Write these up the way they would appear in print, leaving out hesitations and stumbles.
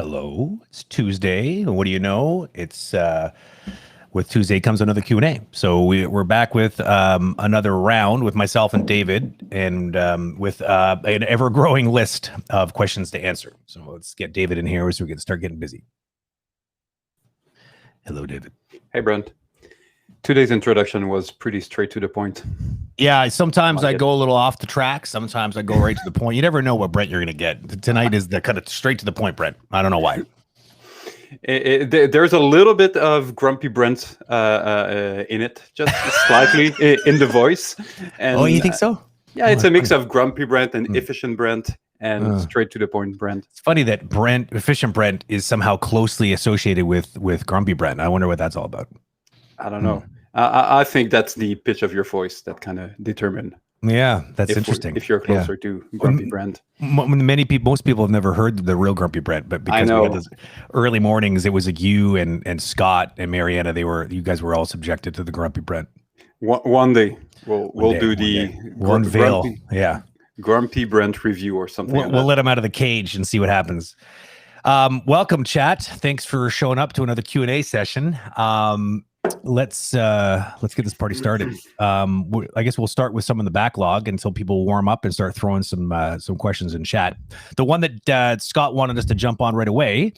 Hello, it's Tuesday. What do you know? It's with Tuesday comes another Q&A. So we're back with another round with myself and David, and with an ever-growing list of questions to answer. So let's get David in here so we can start getting busy. Hello, David. Hey, Brent. Today's introduction was pretty straight to the point. Yeah, sometimes I go a little off the track. Sometimes I go right to the point. You never know what Brent you're going to get. Tonight is the kind of straight to the point, Brent. I don't know why. There's a little bit of grumpy Brent in it, just slightly in the voice. And, oh, you think so? Yeah, it's a mix of grumpy Brent and efficient Brent and straight to the point Brent. It's funny that efficient Brent is somehow closely associated with grumpy Brent. I wonder what that's all about. I don't know. I think that's the pitch of your voice that kind of determine. Yeah, that's interesting. If you're closer to grumpy Brent. Most people have never heard the real grumpy Brent, but because we had those early mornings, it was like you and Scott and Mariana. You guys were all subjected to the grumpy Brent. One day we'll do the grumpy Brent review or something. We'll let him out of the cage and see what happens. Welcome, chat. Thanks for showing up to another Q&A session. Let's get this party started. I guess we'll start with some of the backlog until people warm up and start throwing some questions in chat. The one that Scott wanted us to jump on right away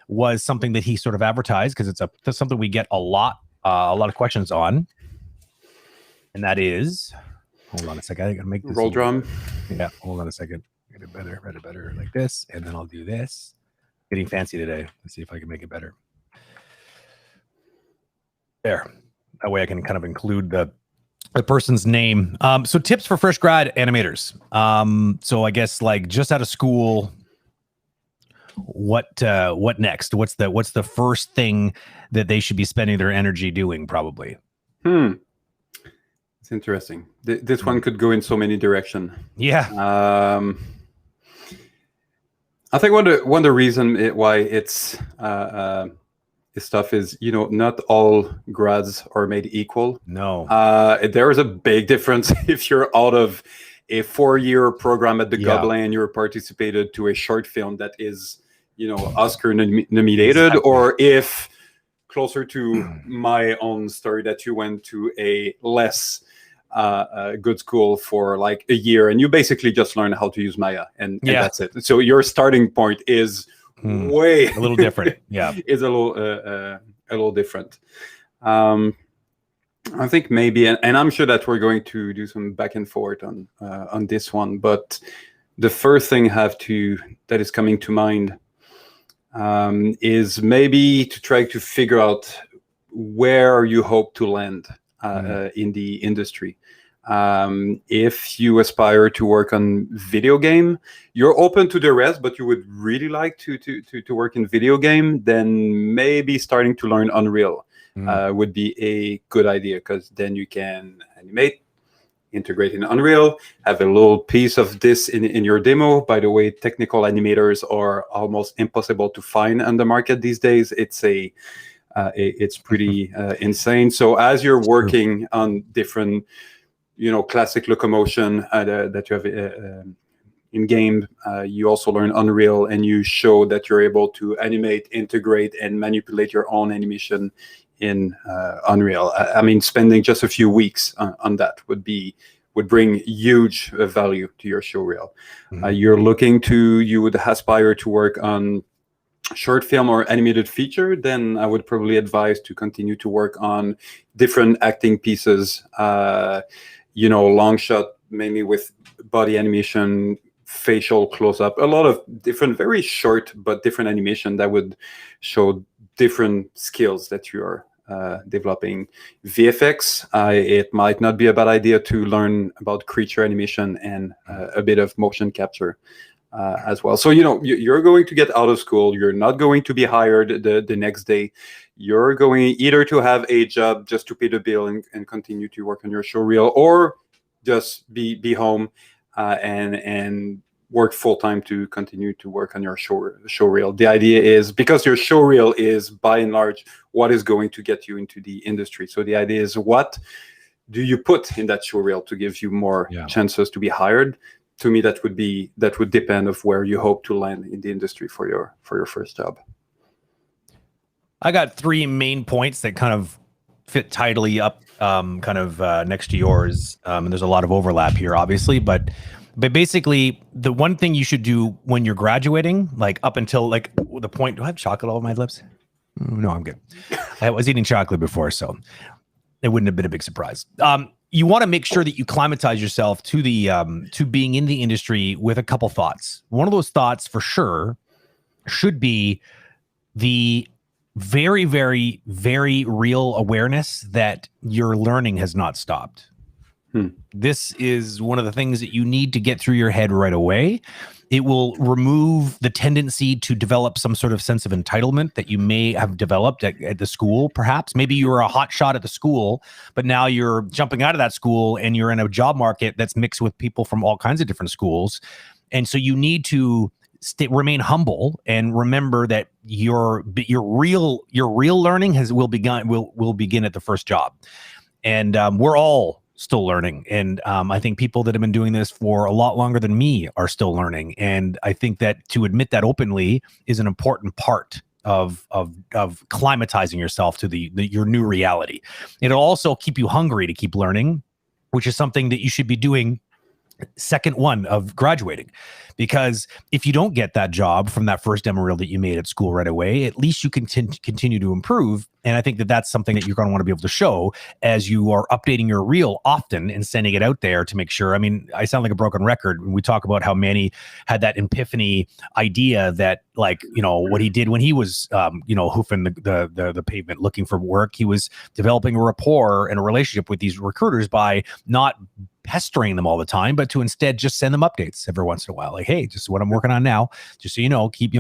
was something that he sort of advertised because it's something we get a lot of questions on, and that is, hold on a second, I gotta make this roll drum. Yeah, hold on a second. Get it better like this, and then I'll do this. Getting fancy today. Let's see if I can make it better. There. That way I can kind of include the person's name. So tips for fresh grad animators. So I guess like just out of school, what next? What's the first thing that they should be spending their energy doing probably? It's interesting. This one could go in so many directions. Yeah. I think one of the reason why it's this stuff is, not all grads are made equal. No. There is a big difference if you're out of a 4-year program at the Gobelin and you're participated to a short film that is, Oscar nominated, exactly. Or if closer to my own story that you went to a less good school for like a year and you basically just learn how to use Maya and that's it. So your starting point is way a little different. Yeah, is a little different. I think maybe, and I'm sure that we're going to do some back and forth on this one. But the first thing that is coming to mind is maybe to try to figure out where you hope to land in the industry. If you aspire to work on video game, you're open to the rest, but you would really like to work in video game, then maybe starting to learn Unreal would be a good idea, because then you can animate, integrate in Unreal, have a little piece of this in your demo. By the way, technical animators are almost impossible to find on the market these days. It's pretty insane. So as you're working on different classic locomotion that you have in game, you also learn Unreal, and you show that you're able to animate, integrate, and manipulate your own animation in Unreal. I mean, spending just a few weeks on that would bring huge value to your showreel. You would aspire to work on short film or animated feature, then I would probably advise to continue to work on different acting pieces, long shot, mainly with body animation, facial close-up, a lot of different, very short but different animation that would show different skills that you are developing. VFX, it might not be a bad idea to learn about creature animation and a bit of motion capture as well. So, you're going to get out of school. You're not going to be hired the next day. You're going either to have a job just to pay the bill and continue to work on your showreel, or just be home and work full-time to continue to work on your showreel. The idea is, because your showreel is, by and large, what is going to get you into the industry. So the idea is, what do you put in that showreel to give you more chances to be hired? to me, that would depend of where you hope to land in the industry for your first job. I got 3 main points that kind of fit tidily up next to yours. And there's a lot of overlap here, obviously, but basically the one thing you should do when you're graduating, like up until like the point, do I have chocolate all over my lips? No, I'm good. I was eating chocolate before, so it wouldn't have been a big surprise. You want to make sure that you climatize yourself to the to being in the industry with a couple thoughts. One of those thoughts for sure should be the very, very, very real awareness that your learning has not stopped. This is one of the things that you need to get through your head right away. It will remove the tendency to develop some sort of sense of entitlement that you may have developed at the school, perhaps. Maybe you were a hot shot at the school, but now you're jumping out of that school and you're in a job market that's mixed with people from all kinds of different schools. And so you need to remain humble and remember that your real learning will begin at the first job. And we're all still learning. And I think people that have been doing this for a lot longer than me are still learning. And I think that to admit that openly is an important part of climatizing yourself to your new reality. It'll also keep you hungry to keep learning, which is something that you should be doing second one of graduating. Because if you don't get that job from that first demo reel that you made at school right away, at least you can continue to improve. And I think that that's something that you're going to want to be able to show as you are updating your reel often and sending it out there to make sure. I mean, I sound like a broken record when we talk about how Manny had that epiphany idea that, like, you know, what he did when he was, hoofing the pavement looking for work. He was developing a rapport and a relationship with these recruiters by not pestering them all the time, but to instead just send them updates every once in a while. Like, hey, just what I'm working on now, just so you know, keep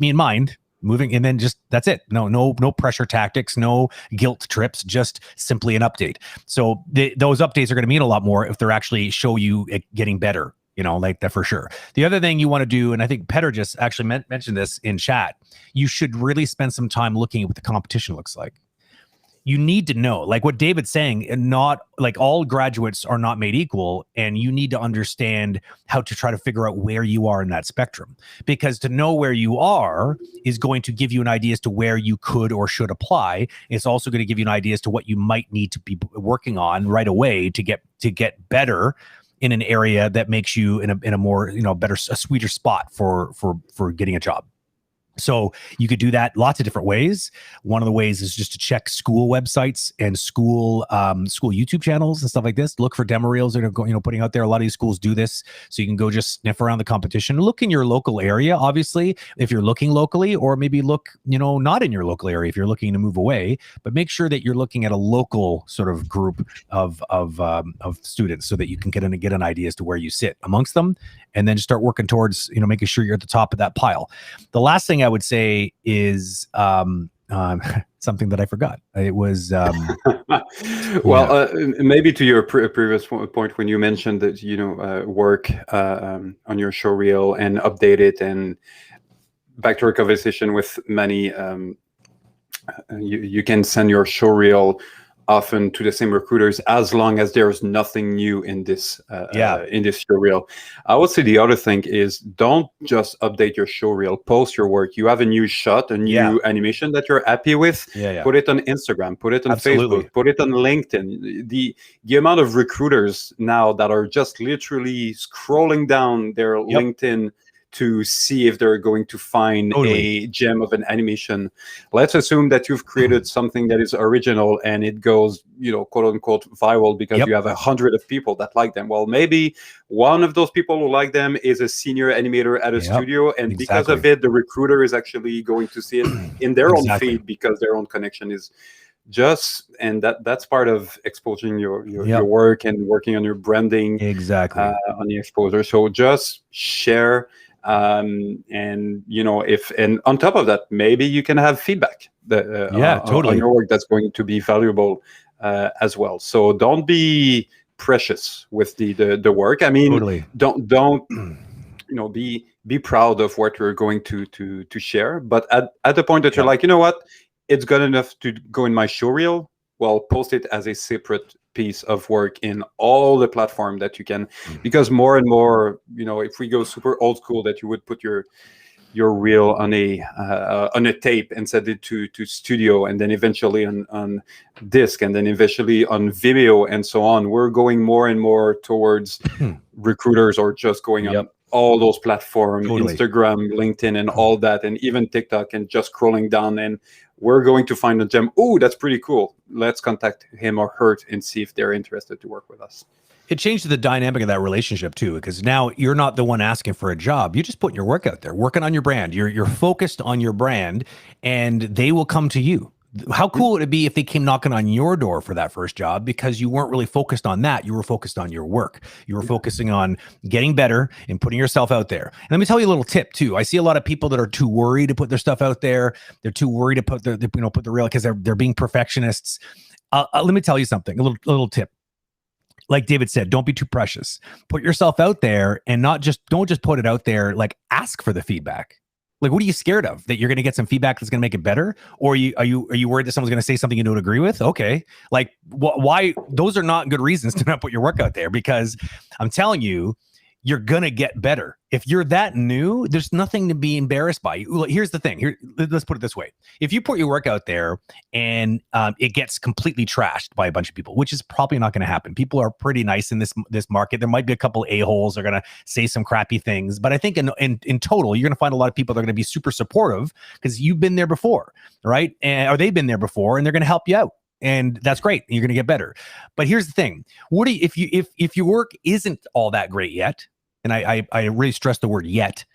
me in mind. Moving, and then just that's it. No pressure tactics, no guilt trips, just simply an update. So those updates are going to mean a lot more if they're actually show you it getting better, like that for sure. The other thing you want to do, and I think Petter just actually mentioned this in chat, you should really spend some time looking at what the competition looks like. You need to know, like what David's saying, and not like all graduates are not made equal. And you need to understand how to try to figure out where you are in that spectrum, because to know where you are is going to give you an idea as to where you could or should apply. It's also going to give you an idea as to what you might need to be working on right away to get better in an area that makes you in a more, a sweeter spot for getting a job. So you could do that lots of different ways. One of the ways is just to check school websites and school YouTube channels and stuff like this. Look for demo reels that are putting out there. A lot of these schools do this, so you can go just sniff around the competition. Look in your local area, obviously, if you're looking locally, or maybe look, not in your local area if you're looking to move away. But make sure that you're looking at a local sort of group of students, so that you can get an idea as to where you sit amongst them, and then just start working towards making sure you're at the top of that pile. The last thing I would say is something that I forgot. It was maybe to your previous point when you mentioned that work on your showreel and update it, and back to our conversation with Manny, you can send your showreel often to the same recruiters as long as there's nothing new in this showreel. I would say the other thing is, don't just update your showreel, post your work. You have a new shot, a new animation that you're happy with, put it on Instagram, put it on Facebook, put it on LinkedIn. The amount of recruiters now that are just literally scrolling down their LinkedIn to see if they're going to find a gem of an animation. Let's assume that you've created something that is original and it goes, quote unquote, viral because you have 100 of people that like them. Well, maybe one of those people who like them is a senior animator at a studio, and because of it, the recruiter is actually going to see it in their own feed because their own connection is and that's part of exposing your work and working on your branding on the exposure. So just share. And on top of that, maybe you can have feedback on your work that's going to be valuable as well. So don't be precious with the work. I mean, don't be proud of what you're going to share, but at the point that you're like, you know what, it's good enough to go in my showreel, well, post it as a separate piece of work in all the platform that you can, because more and more, if we go super old school, that you would put your reel on a tape and send it to studio, and then eventually on disc, and then eventually on Vimeo and so on. We're going more and more towards recruiters, or just going on all those platforms, Instagram, LinkedIn, and all that, and even TikTok, and just scrolling down, and we're going to find a gem. Oh, that's pretty cool. Let's contact him or her and see if they're interested to work with us. It changed the dynamic of that relationship too, because now you're not the one asking for a job. You just put your work out there, working on your brand. You're focused on your brand, and they will come to you. How cool would it be if they came knocking on your door for that first job, because you weren't really focused on that. You were focused on your work. You were focusing on getting better and putting yourself out there. And let me tell you a little tip too. I see a lot of people that are too worried to put their stuff out there. They're too worried to put the real, because they're being perfectionists. Let me tell you something, a little tip. Like David said, don't be too precious. Put yourself out there, and don't just put it out there. Like, ask for the feedback. Like, what are you scared of? That you're going to get some feedback that's going to make it better? Or are you worried that someone's going to say something you don't agree with? Okay. Like, why? Those are not good reasons to not put your work out there, because I'm telling you, you're going to get better. If you're that new, there's nothing to be embarrassed by. Here's the thing. Let's put it this way. If you put your work out there and it gets completely trashed by a bunch of people, which is probably not going to happen. People are pretty nice in this market. There might be a couple a-holes that are going to say some crappy things, but I think in total, you're going to find a lot of people that are going to be super supportive, because you've been there before, right? Or they've been there before, and they're going to help you out. And that's great. You're going to get better. But here's the thing. If your work isn't all that great yet, and I really stress the word yet,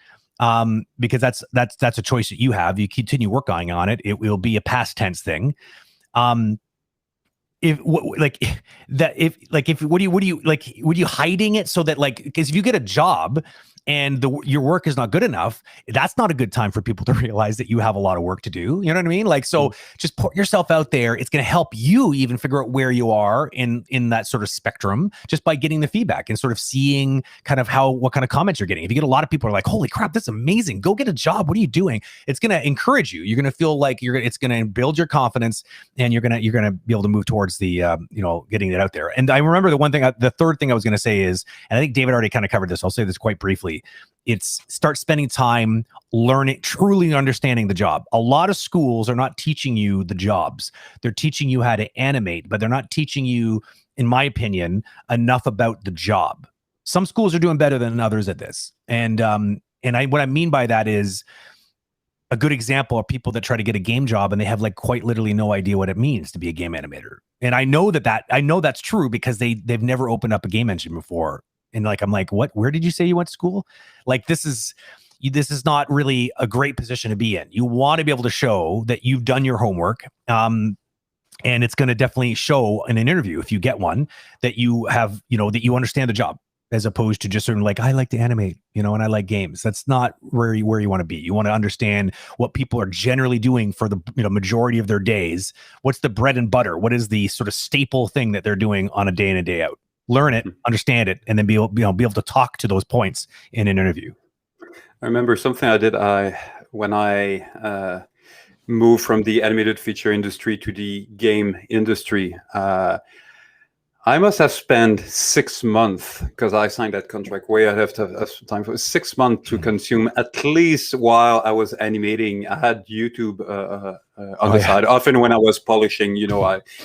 because that's a choice that you have. You continue working on it. It will be a past tense thing. Would you hiding it so that, like, because if you get a job and your work is not good enough, that's not a good time for people to realize that you have a lot of work to do. You know what I mean? Like, so just put yourself out there. It's going to help you even figure out where you are in that sort of spectrum, just by getting the feedback and sort of seeing kind of what kind of comments you're getting. If you get a lot of people who are like, holy crap, that's amazing, go get a job, what are you doing? It's going to encourage you. You're going to feel like it's going to build your confidence, and you're going to be able to move towards the, getting it out there. And I remember the third thing I was going to say is, and I think David already kind of covered this, I'll say this quite briefly. It's start spending time learning, truly understanding the job. A lot of schools are not teaching you the jobs. They're teaching you how to animate, but they're not teaching you, in my opinion, enough about the job. Some schools are doing better than others at this. And what I mean by that is, a good example are people that try to get a game job, and they have like quite literally no idea what it means to be a game animator. And I know that's true, because they've never opened up a game engine before. And like, I'm like, what? Where did you say you went to school? Like, this is not really a great position to be in. You want to be able to show that you've done your homework. And it's going to definitely show in an interview, if you get one, that you have, that you understand the job, as opposed to just sort of like, I like to animate, and I like games. That's not where you want to be. You want to understand what people are generally doing for the majority of their days. What's the bread and butter? What is the sort of staple thing that they're doing on a day in and day out? Learn it, understand it, and then be able to talk to those points in an interview. I remember something I did when I moved from the animated feature industry to the game industry. I must have spent 6 months, because I signed that contract way ahead of time, for 6 months to consume, at least while I was animating. I had YouTube on the side. Often when I was polishing,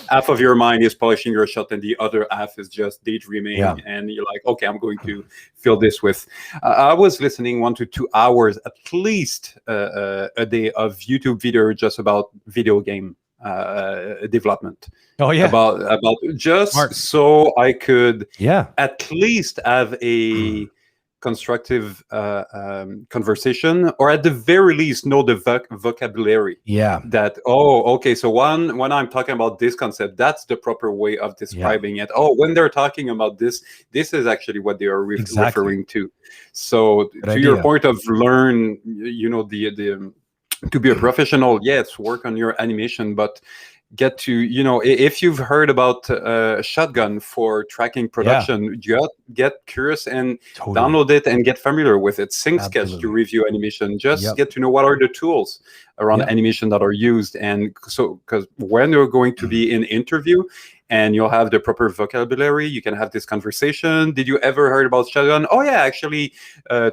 half of your mind is polishing your shot, and the other half is just daydreaming. And you're like, okay, I'm going to fill this with. I was listening 1 to 2 hours at least a day of YouTube video just about video game development. About just Smart. So I could at least have a constructive conversation, or at the very least know the vocabulary. That, okay, so when I'm talking about this concept, that's the proper way of describing it. When they're talking about this is actually what they are referring to. So Good idea. Your point of learn, to be a professional, yes, work on your animation, but get to, if you've heard about Shotgun for tracking production, get curious and download it and get familiar with it. SyncSketch to review animation. Just get to know what are the tools around animation that are used. And so, because when you're going to be in interview, and you'll have the proper vocabulary. You can have this conversation. Did you ever heard about shotgun? Oh yeah, I actually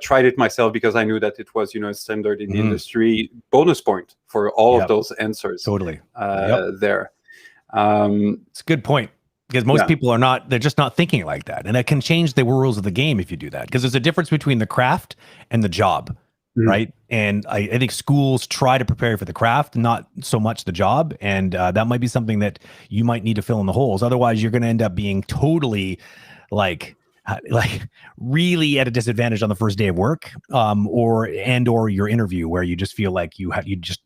tried it myself because I knew that it was, standard in the industry. Bonus point for all of those answers. Totally. There. It's a good point. Because most people they're just not thinking like that. And it can change the rules of the game if you do that. Because there's a difference between the craft and the job, right? And I think schools try to prepare you for the craft, not so much the job. And that might be something that you might need to fill in the holes. Otherwise, you're going to end up being totally like really at a disadvantage on the first day of work, or your interview, where you just feel like you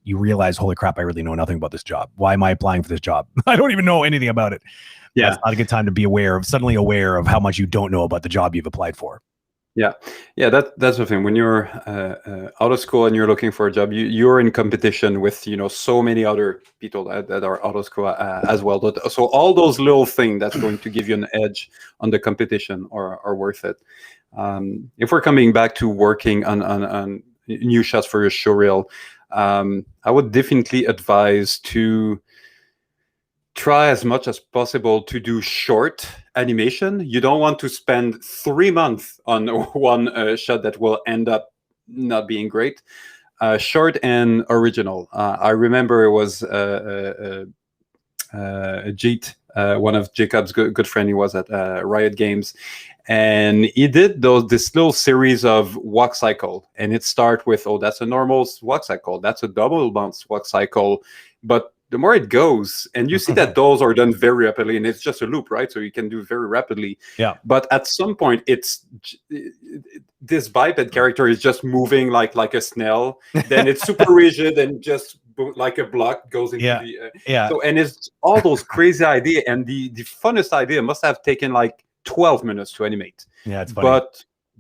realize, holy crap, I really know nothing about this job. Why am I applying for this job? I don't even know anything about it. Yeah, that's not a good time to be suddenly aware of how much you don't know about the job you've applied for. Yeah, that's the thing. When you're out of school and you're looking for a job, you're in competition with so many other people that are out of school as well. So all those little things that's going to give you an edge on the competition are worth it. If we're coming back to working on new shots for your showreel, I would definitely advise to try as much as possible to do short animation. You don't want to spend 3 months on one shot that will end up not being great. Short and original. I remember it was Jeet, one of Jacob's good friend. He was at Riot Games, and he did this little series of walk cycle, and it starts with, oh, that's a normal walk cycle, that's a double bounce walk cycle, but the more it goes, and you see that those are done very rapidly, and it's just a loop, right? So you can do very rapidly. Yeah. But at some point, this biped character is just moving like a snail. Then it's super rigid and just like a block goes into the. So, and it's all those crazy ideas, and the funnest idea must have taken like 12 minutes to animate. Yeah, it's funny.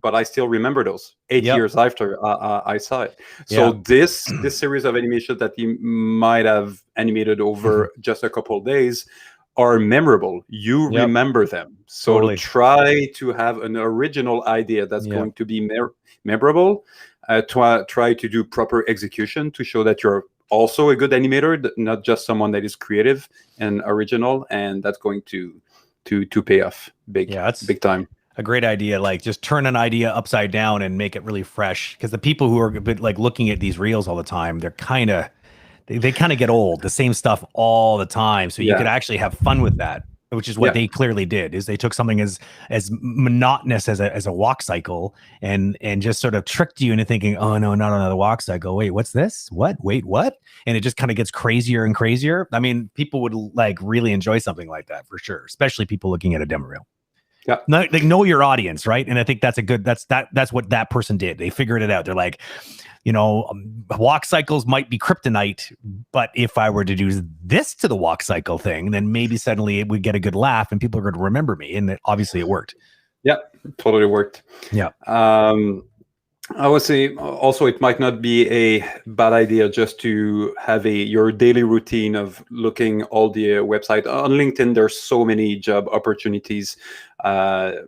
But I still remember those 8 years after I saw it. So this series of animations that he might have animated over just a couple of days are memorable. You remember them. So try to have an original idea that's going to be memorable. Try to do proper execution to show that you're also a good animator, not just someone that is creative and original, and that's going to pay off big time. A great idea. Like, just turn an idea upside down and make it really fresh. Because the people who are like looking at these reels all the time, they're they kind of get old. The same stuff all the time. So you could actually have fun with that, which is what they clearly did. Is they took something as monotonous as a walk cycle and just sort of tricked you into thinking, oh no, not another walk cycle. Wait, what's this? What? Wait, what? And it just kind of gets crazier and crazier. I mean, people would like really enjoy something like that for sure, especially people looking at a demo reel. Yeah, they know your audience, right? And I think that's that's what that person did. They figured it out. They're like, walk cycles might be kryptonite, but if I were to do this to the walk cycle thing, then maybe suddenly it would get a good laugh and people are going to remember me. And obviously it worked. Yeah, totally worked. Yeah. I would say also it might not be a bad idea just to have your daily routine of looking all the website. On LinkedIn, there's so many job opportunities. You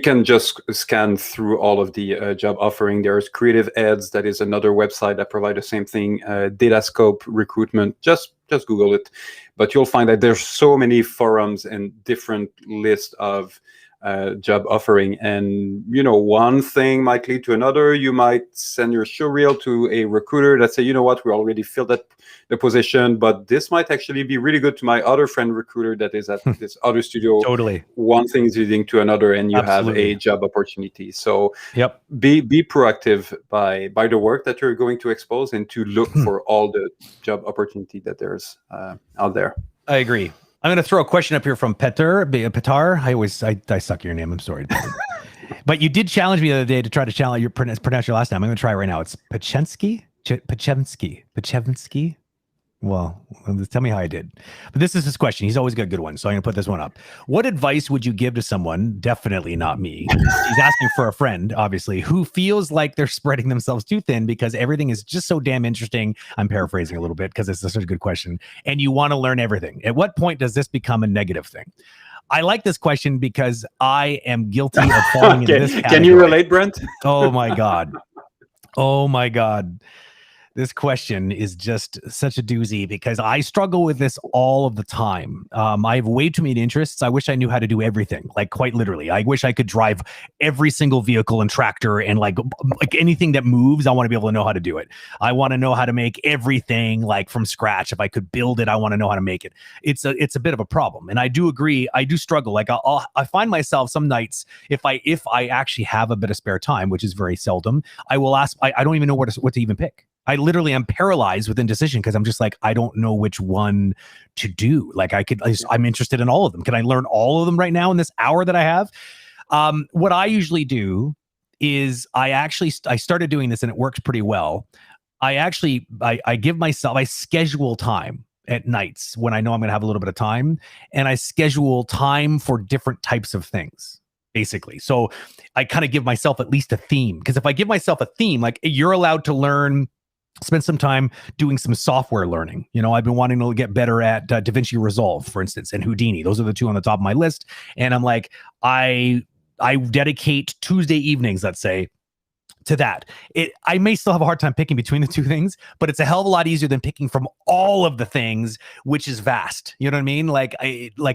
can just scan through all of the job offering. There's Creative Ads, that is another website that provides the same thing. Datascope recruitment, just Google it. But you'll find that there's so many forums and different lists of job offering, and one thing might lead to another. You might send your showreel to a recruiter that say, you know what, we already filled the position, but this might actually be really good to my other friend recruiter that is at this other studio. Totally. One thing is leading to another, and you have a job opportunity. So be proactive by the work that you're going to expose, and to look for all the job opportunity that there's out there. I agree. I'm going to throw a question up here from Petar. I suck your name. I'm sorry. But you did challenge me the other day to try to pronounce your last name. I'm going to try it right now. It's Pachensky. Well, tell me how I did. But this is his question. He's always got good ones, so I'm going to put this one up. What advice would you give to someone, definitely not me, he's asking for a friend, obviously, who feels like they're spreading themselves too thin because everything is just so damn interesting? I'm paraphrasing a little bit because it's such a good question. And you want to learn everything. At what point does this become a negative thing? I like this question because I am guilty of falling into this category. Can you relate, Brent? Oh, my God. Oh, my God. This question is just such a doozy because I struggle with this all of the time. I have way too many interests. I wish I knew how to do everything, like quite literally. I wish I could drive every single vehicle and tractor and like anything that moves. I want to be able to know how to do it. I want to know how to make everything like from scratch. If I could build it, I want to know how to make it. It's a bit of a problem, and I do agree. I do struggle. Like I find myself some nights if I actually have a bit of spare time, which is very seldom, I will ask. I don't even know what to even pick. I literally am paralyzed with indecision because I'm just like, I don't know which one to do. Like I'm interested in all of them. Can I learn all of them right now in this hour that I have? What I usually do is I started doing this and it works pretty well. I schedule time at nights when I know I'm going to have a little bit of time, and I schedule time for different types of things. Basically. So I kind of give myself at least a theme, because if I give myself a theme, like you're allowed to spend some time doing some software learning. I've been wanting to get better at DaVinci Resolve, for instance, and Houdini. Those are the two on the top of my list. And I'm like, I dedicate Tuesday evenings, let's say, to that. I may still have a hard time picking between the two things, but it's a hell of a lot easier than picking from all of the things, which is vast. You know what I mean? Like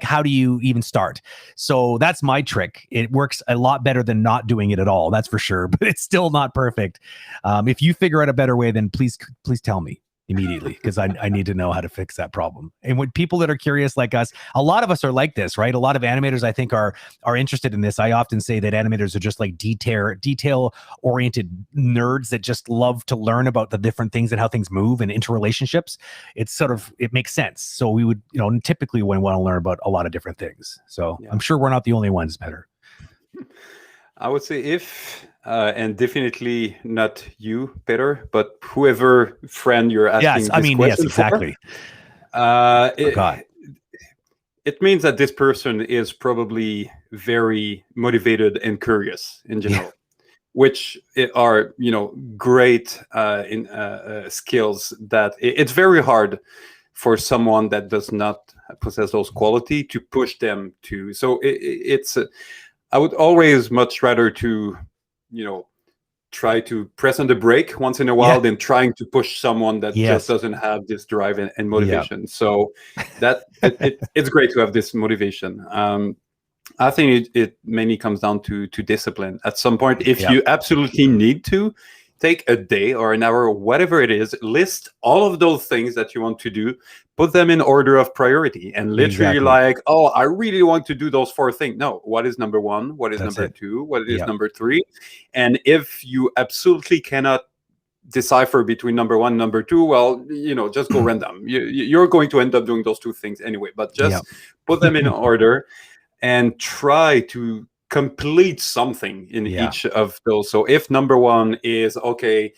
how do you even start? So that's my trick. It works a lot better than not doing it at all. That's for sure, but it's still not perfect. If you figure out a better way, then please tell me immediately, because I need to know how to fix that problem. And when people that are curious like us, a lot of us are like this, right? A lot of animators, I think, are interested in this. I often say that animators are just like detail-oriented nerds that just love to learn about the different things and how things move and interrelationships. It makes sense. So we would, typically want to learn about a lot of different things. So yeah. I'm sure we're not the only ones, Peter. I would say and definitely not you, Peter, but whoever friend you're asking yes, exactly. It means that this person is probably very motivated and curious in general, which are, great in skills that it's very hard for someone that does not possess those qualities to push them to. So I would always much rather to, try to press on the brake once in a while than trying to push someone that just doesn't have this drive and motivation. Yeah. So that it's great to have this motivation. I think it mainly comes down to discipline. At some point, if you absolutely need to, take a day or an hour, whatever it is, list all of those things that you want to do, put them in order of priority, and literally I really want to do those 4 things. No, what is number 1? What is number 2? What is number 3? And if you absolutely cannot decipher between number 1 and number 2, well, just go random. You're going to end up doing those 2 things anyway, but just put them in order and try to complete something in each of those. So if number 1 is, okay,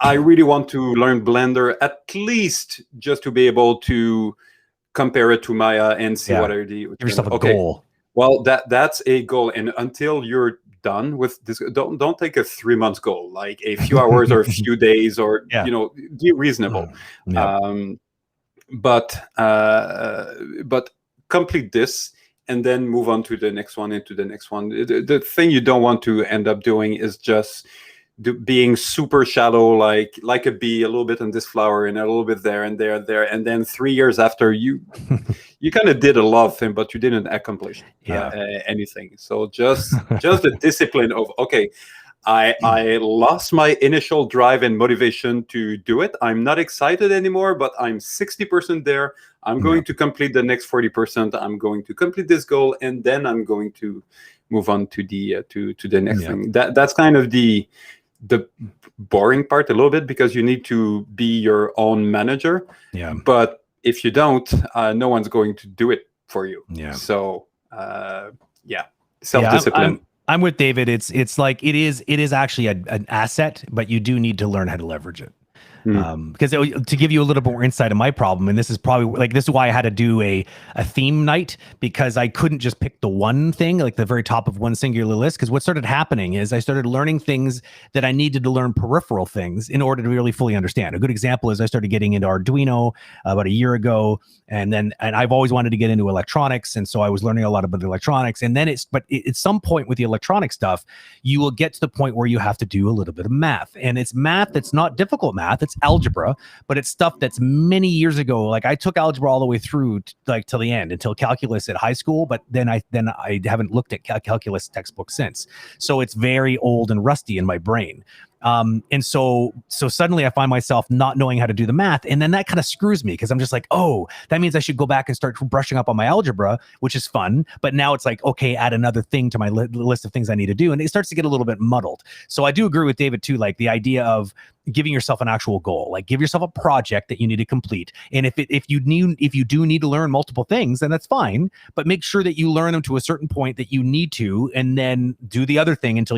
I really want to learn Blender, at least just to be able to compare it to Maya and see what are the... Give yourself a goal. Well, that's a goal. And until you're done with this, don't take a 3-month goal, like a few hours or a few days, or, be reasonable. But complete this, and then move on to the next one and to the next one. The thing you don't want to end up doing is just being super shallow, like a bee, a little bit in this flower and a little bit there and there and there, and then 3 years after you kind of did a lot of things, but you didn't accomplish anything. So just the discipline of, okay, I lost my initial drive and motivation to do it. I'm not excited anymore, but I'm 60% there. I'm going to complete the next 40%. I'm going to complete this goal, and then I'm going to move on to the next thing. That's kind of the boring part a little bit, because you need to be your own manager. Yeah. But if you don't, no one's going to do it for you. Yeah. So self-discipline. I'm with David. It's like it is actually an asset, but you do need to learn how to leverage it. Because to give you a little bit more insight on my problem, and this is why I had to do a theme night, because I couldn't just pick the one thing, like the very top of one singular list. Because what started happening is I started learning things that I needed to learn, peripheral things, in order to really fully understand. A good example is I started getting into Arduino about a year ago, and I've always wanted to get into electronics, and so I was learning a lot about electronics. And then at some point with the electronic stuff, you will get to the point where you have to do a little bit of math, and it's math that's not difficult math. It's it's algebra, but it's stuff that's many years ago. Like I took algebra all the way through till the end until calculus at high school, but then I haven't looked at calculus textbooks since. So it's very old and rusty in my brain. And so suddenly I find myself not knowing how to do the math. And then that kind of screws me because I'm just like, oh, that means I should go back and start brushing up on my algebra, which is fun. But now it's like, okay, add another thing to my list of things I need to do. And it starts to get a little bit muddled. So I do agree with David too, like the idea of giving yourself an actual goal, like give yourself a project that you need to complete. And if you do need to learn multiple things, then that's fine, but make sure that you learn them to a certain point that you need to, and then do the other thing until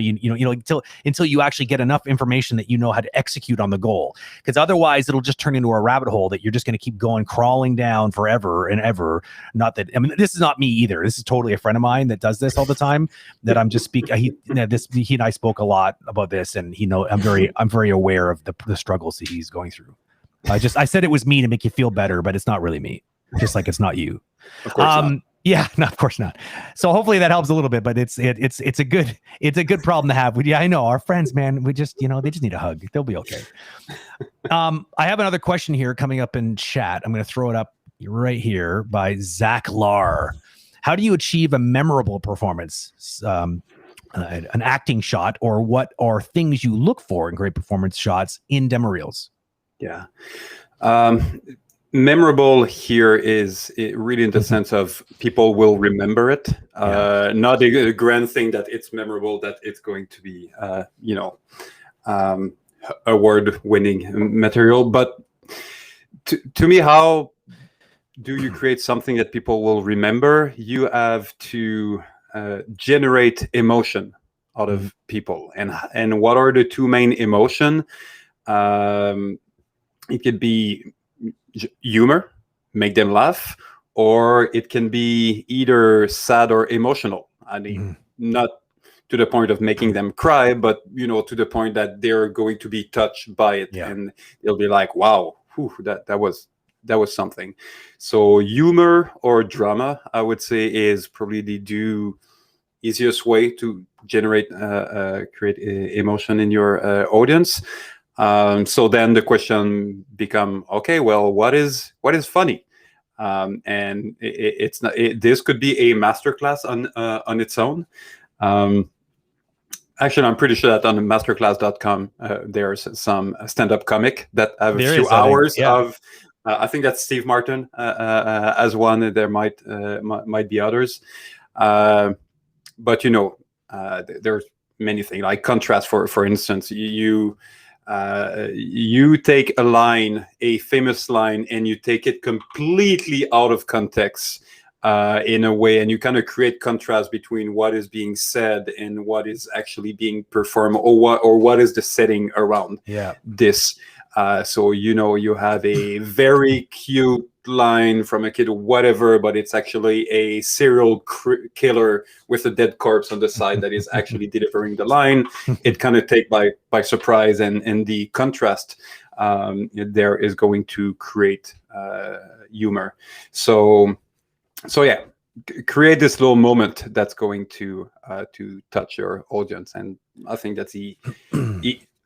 until you actually get enough information that you know how to execute on the goal. Because otherwise it'll just turn into a rabbit hole that you're just going to keep crawling down forever and ever. Not that, I mean, this is not me either. This is totally a friend of mine that does this all the time, that I'm just speaking. He and I spoke a lot about this, and I'm very aware of the struggles that he's going through. I said it was me to make you feel better, but it's not really me. Just like it's not you. Of course not. Yeah, no, of course not. So hopefully that helps a little bit, but it's a good problem to have. Yeah, I know our friends, man. We just, they just need a hug. They'll be okay. I have another question here coming up in chat. I'm going to throw it up right here by Zach Lar. How do you achieve a memorable performance? An acting shot, or what are things you look for in great performance shots in demo reels? Yeah. Memorable here is really in the sense of people will remember it, not a grand thing that it's memorable, that it's going to be, award-winning material. But to me, how do you create something that people will remember? You have to generate emotion out of people, and what are the two main emotion? It could be humor, make them laugh, or it can be either sad or emotional. I mean, not to the point of making them cry, but to the point that they're going to be touched by it, and they'll be like, "Wow, that was something." So humor or drama, I would say, is probably the easiest way to generate create emotion in your audience. So then the question become, okay, well, what is funny? And it's not. This could be a masterclass on its own. Actually, I'm pretty sure that on masterclass.com there's some stand-up comic that have a few hours of. I think that's Steve Martin as one. There might be others, but there's many things like contrast. For instance, you take a famous line, and you take it completely out of context in a way, and you kind of create contrast between what is being said and what is actually being performed, or what is the setting around this. So you have a very cute line from a kid or whatever, but it's actually a serial killer with a dead corpse on the side that is actually delivering the line. It kind of take by surprise, and the contrast there is going to create humor. So yeah, create this little moment that's going to touch your audience, and I think that's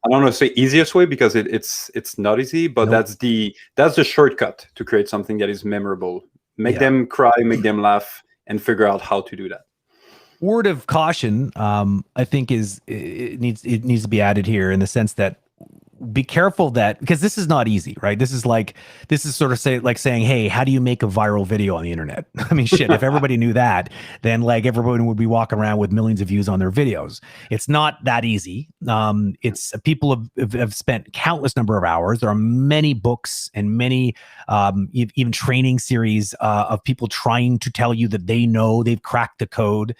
I don't want to say easiest way, because it's not easy, but that's the shortcut to create something that is memorable. Make them cry, make them laugh, and figure out how to do that. Word of caution, I think it needs to be added here, in the sense that be careful because this is not easy, right? This is sort of saying, hey, how do you make a viral video on the internet? I mean, shit, if everybody knew that, then everyone would be walking around with millions of views on their videos. It's not that easy. It's people have spent countless number of hours. There are many books and many even training series of people trying to tell you that they know they've cracked the code.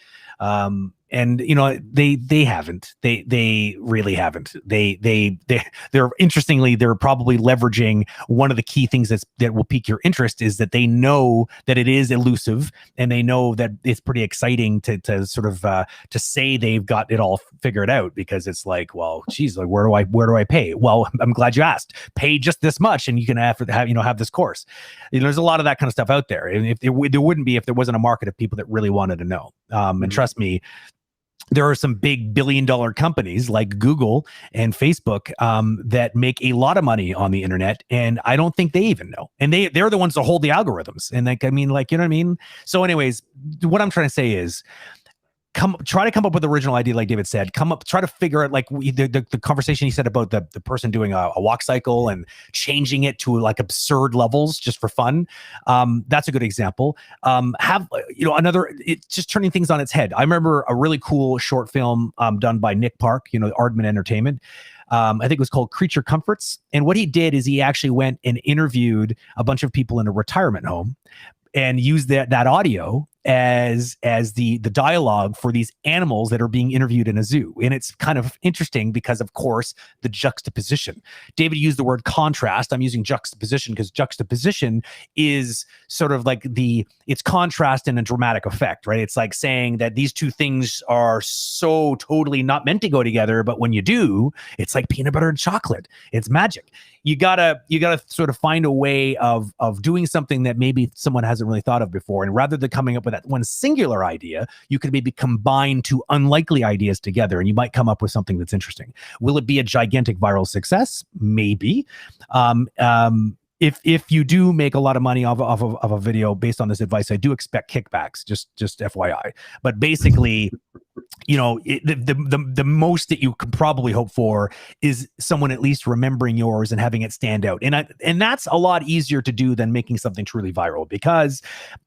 And they haven't. They really haven't. They're interestingly, they're probably leveraging one of the key things that will pique your interest, is that they know that it is elusive, and they know that it's pretty exciting to sort of to say they've got it all figured out, because it's like, well, geez, like where do I pay? Well, I'm glad you asked. Pay just this much, and you can have this course. There's a lot of that kind of stuff out there, and there wouldn't be if there wasn't a market of people that really wanted to know. And trust me, there are some big billion-dollar companies like Google and Facebook that make a lot of money on the internet, and I don't think they even know. And they're the ones that hold the algorithms. And like, I mean, like, you know what I mean? So anyways, what I'm trying to say is, try to come up with an original idea, like David said. Try to figure out, like the conversation he said about the person doing a walk cycle and changing it to like absurd levels just for fun. That's a good example. It's just turning things on its head. I remember a really cool short film done by Nick Park, Aardman Entertainment. I think it was called Creature Comforts. And what he did is he actually went and interviewed a bunch of people in a retirement home and used that audio as the dialogue for these animals that are being interviewed in a zoo. And it's kind of interesting because, of course, the juxtaposition. David used the word contrast. I'm using juxtaposition because juxtaposition is sort of like it's contrast in a dramatic effect, right? It's like saying that these two things are so totally not meant to go together, but when you do, it's like peanut butter and chocolate. It's magic. You gotta sort of find a way of doing something that maybe someone hasn't really thought of before. And rather than coming up with that one singular idea, you could maybe combine two unlikely ideas together, and you might come up with something that's interesting. Will it be a gigantic viral success? Maybe. If you do make a lot of money off of a video based on this advice, I do expect kickbacks. Just FYI. But basically, the most that you can probably hope for is someone at least remembering yours and having it stand out. And that's a lot easier to do than making something truly viral, because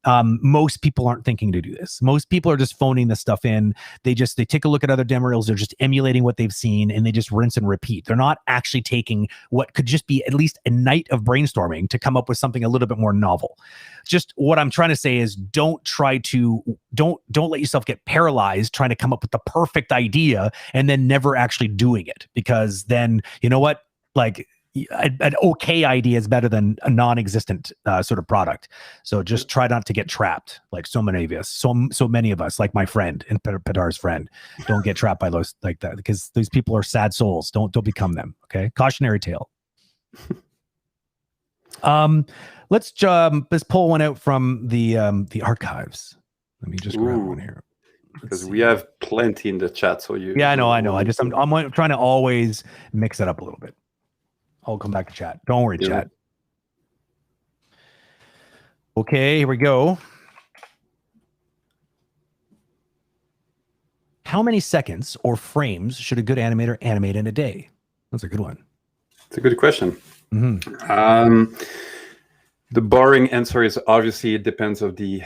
most people aren't thinking to do this. Most people are just phoning this stuff in. They take a look at other demo reels. They're just emulating what they've seen, and they just rinse and repeat. They're not actually taking what could just be at least a night of brainstorming to come up with something a little bit more novel. Just what I'm trying to say is, don't let yourself get paralyzed trying to come up with the perfect idea and then never actually doing it, because then, you know what, like an okay idea is better than a non-existent sort of product. So just try not to get trapped, like so many of us, so many of us, like my friend and Petar's friend. Don't get trapped by those like that, because these people are sad souls. Don't become them. Okay, cautionary tale. Let's pull one out from the archives. Let me just grab one here. Because we have plenty in the chat, so you. Yeah, I know. I'm trying to always mix it up a little bit. I'll come back to chat. Don't worry, chat. Okay, here we go. How many seconds or frames should a good animator animate in a day? That's a good one. It's a good question. Mm-hmm. The boring answer is obviously it depends of the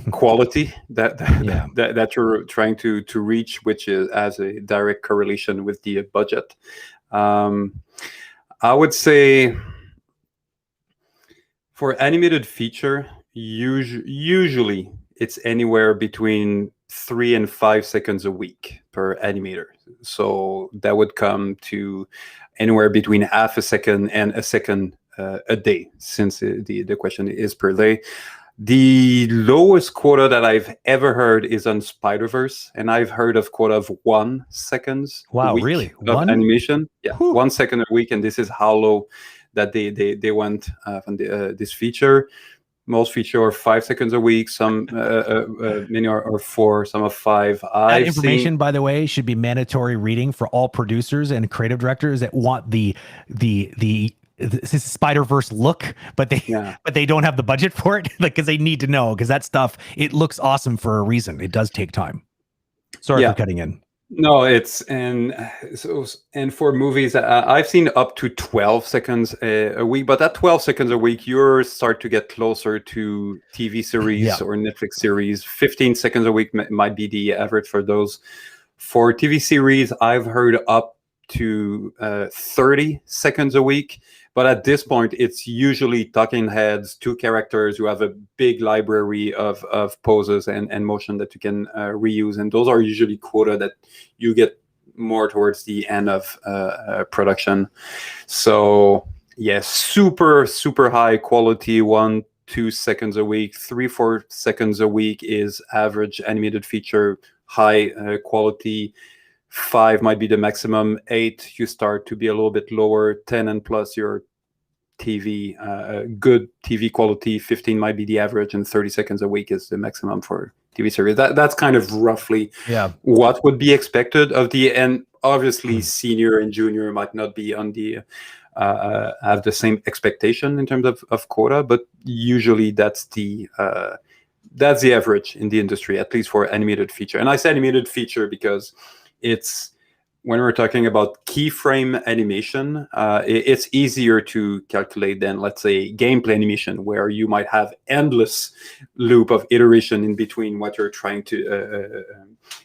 quality that you're trying to reach, which has a direct correlation with the budget. I would say for animated feature, usually it's anywhere between 3 and 5 seconds a week per animator. So that would come to anywhere between half a second and a second a day, since the question is per day. The lowest quota that I've ever heard is on Spider-Verse, and I've heard of quota of 1 second wow, a week really? of animation. Yeah, Whew. 1 second a week, and this is how low that they went from this feature. Most feature are 5 seconds a week. Some many are 4. Some are 5. That information, by the way, should be mandatory reading for all producers and creative directors that want the Spider-Verse look, but they don't have the budget for it, because they need to know, because that stuff, it looks awesome for a reason. It does take time. Sorry for cutting in. No, and for movies, I've seen up to 12 seconds a week, but that 12 seconds a week, you start to get closer to TV series or Netflix series. 15 seconds a week might be the average for those. For TV series, I've heard up to 30 seconds a week. But at this point, it's usually talking heads, 2 characters who have a big library of poses and motion that you can reuse. And those are usually quota that you get more towards the end of production. So yes, super, super high quality, 1-2 seconds a week, 3-4 seconds a week is average animated feature, high quality. 5 might be the maximum. 8, you start to be a little bit lower. 10 and plus, your TV, good TV quality. 15 might be the average, and 30 seconds a week is the maximum for TV series. That's kind of roughly what would be expected of the, and obviously senior and junior might not be on the have the same expectation in terms of quota, but usually that's the average in the industry, at least for animated feature. And I say animated feature because it's, when we're talking about keyframe animation, it's easier to calculate than, let's say, gameplay animation, where you might have endless loop of iteration in between what you're trying to,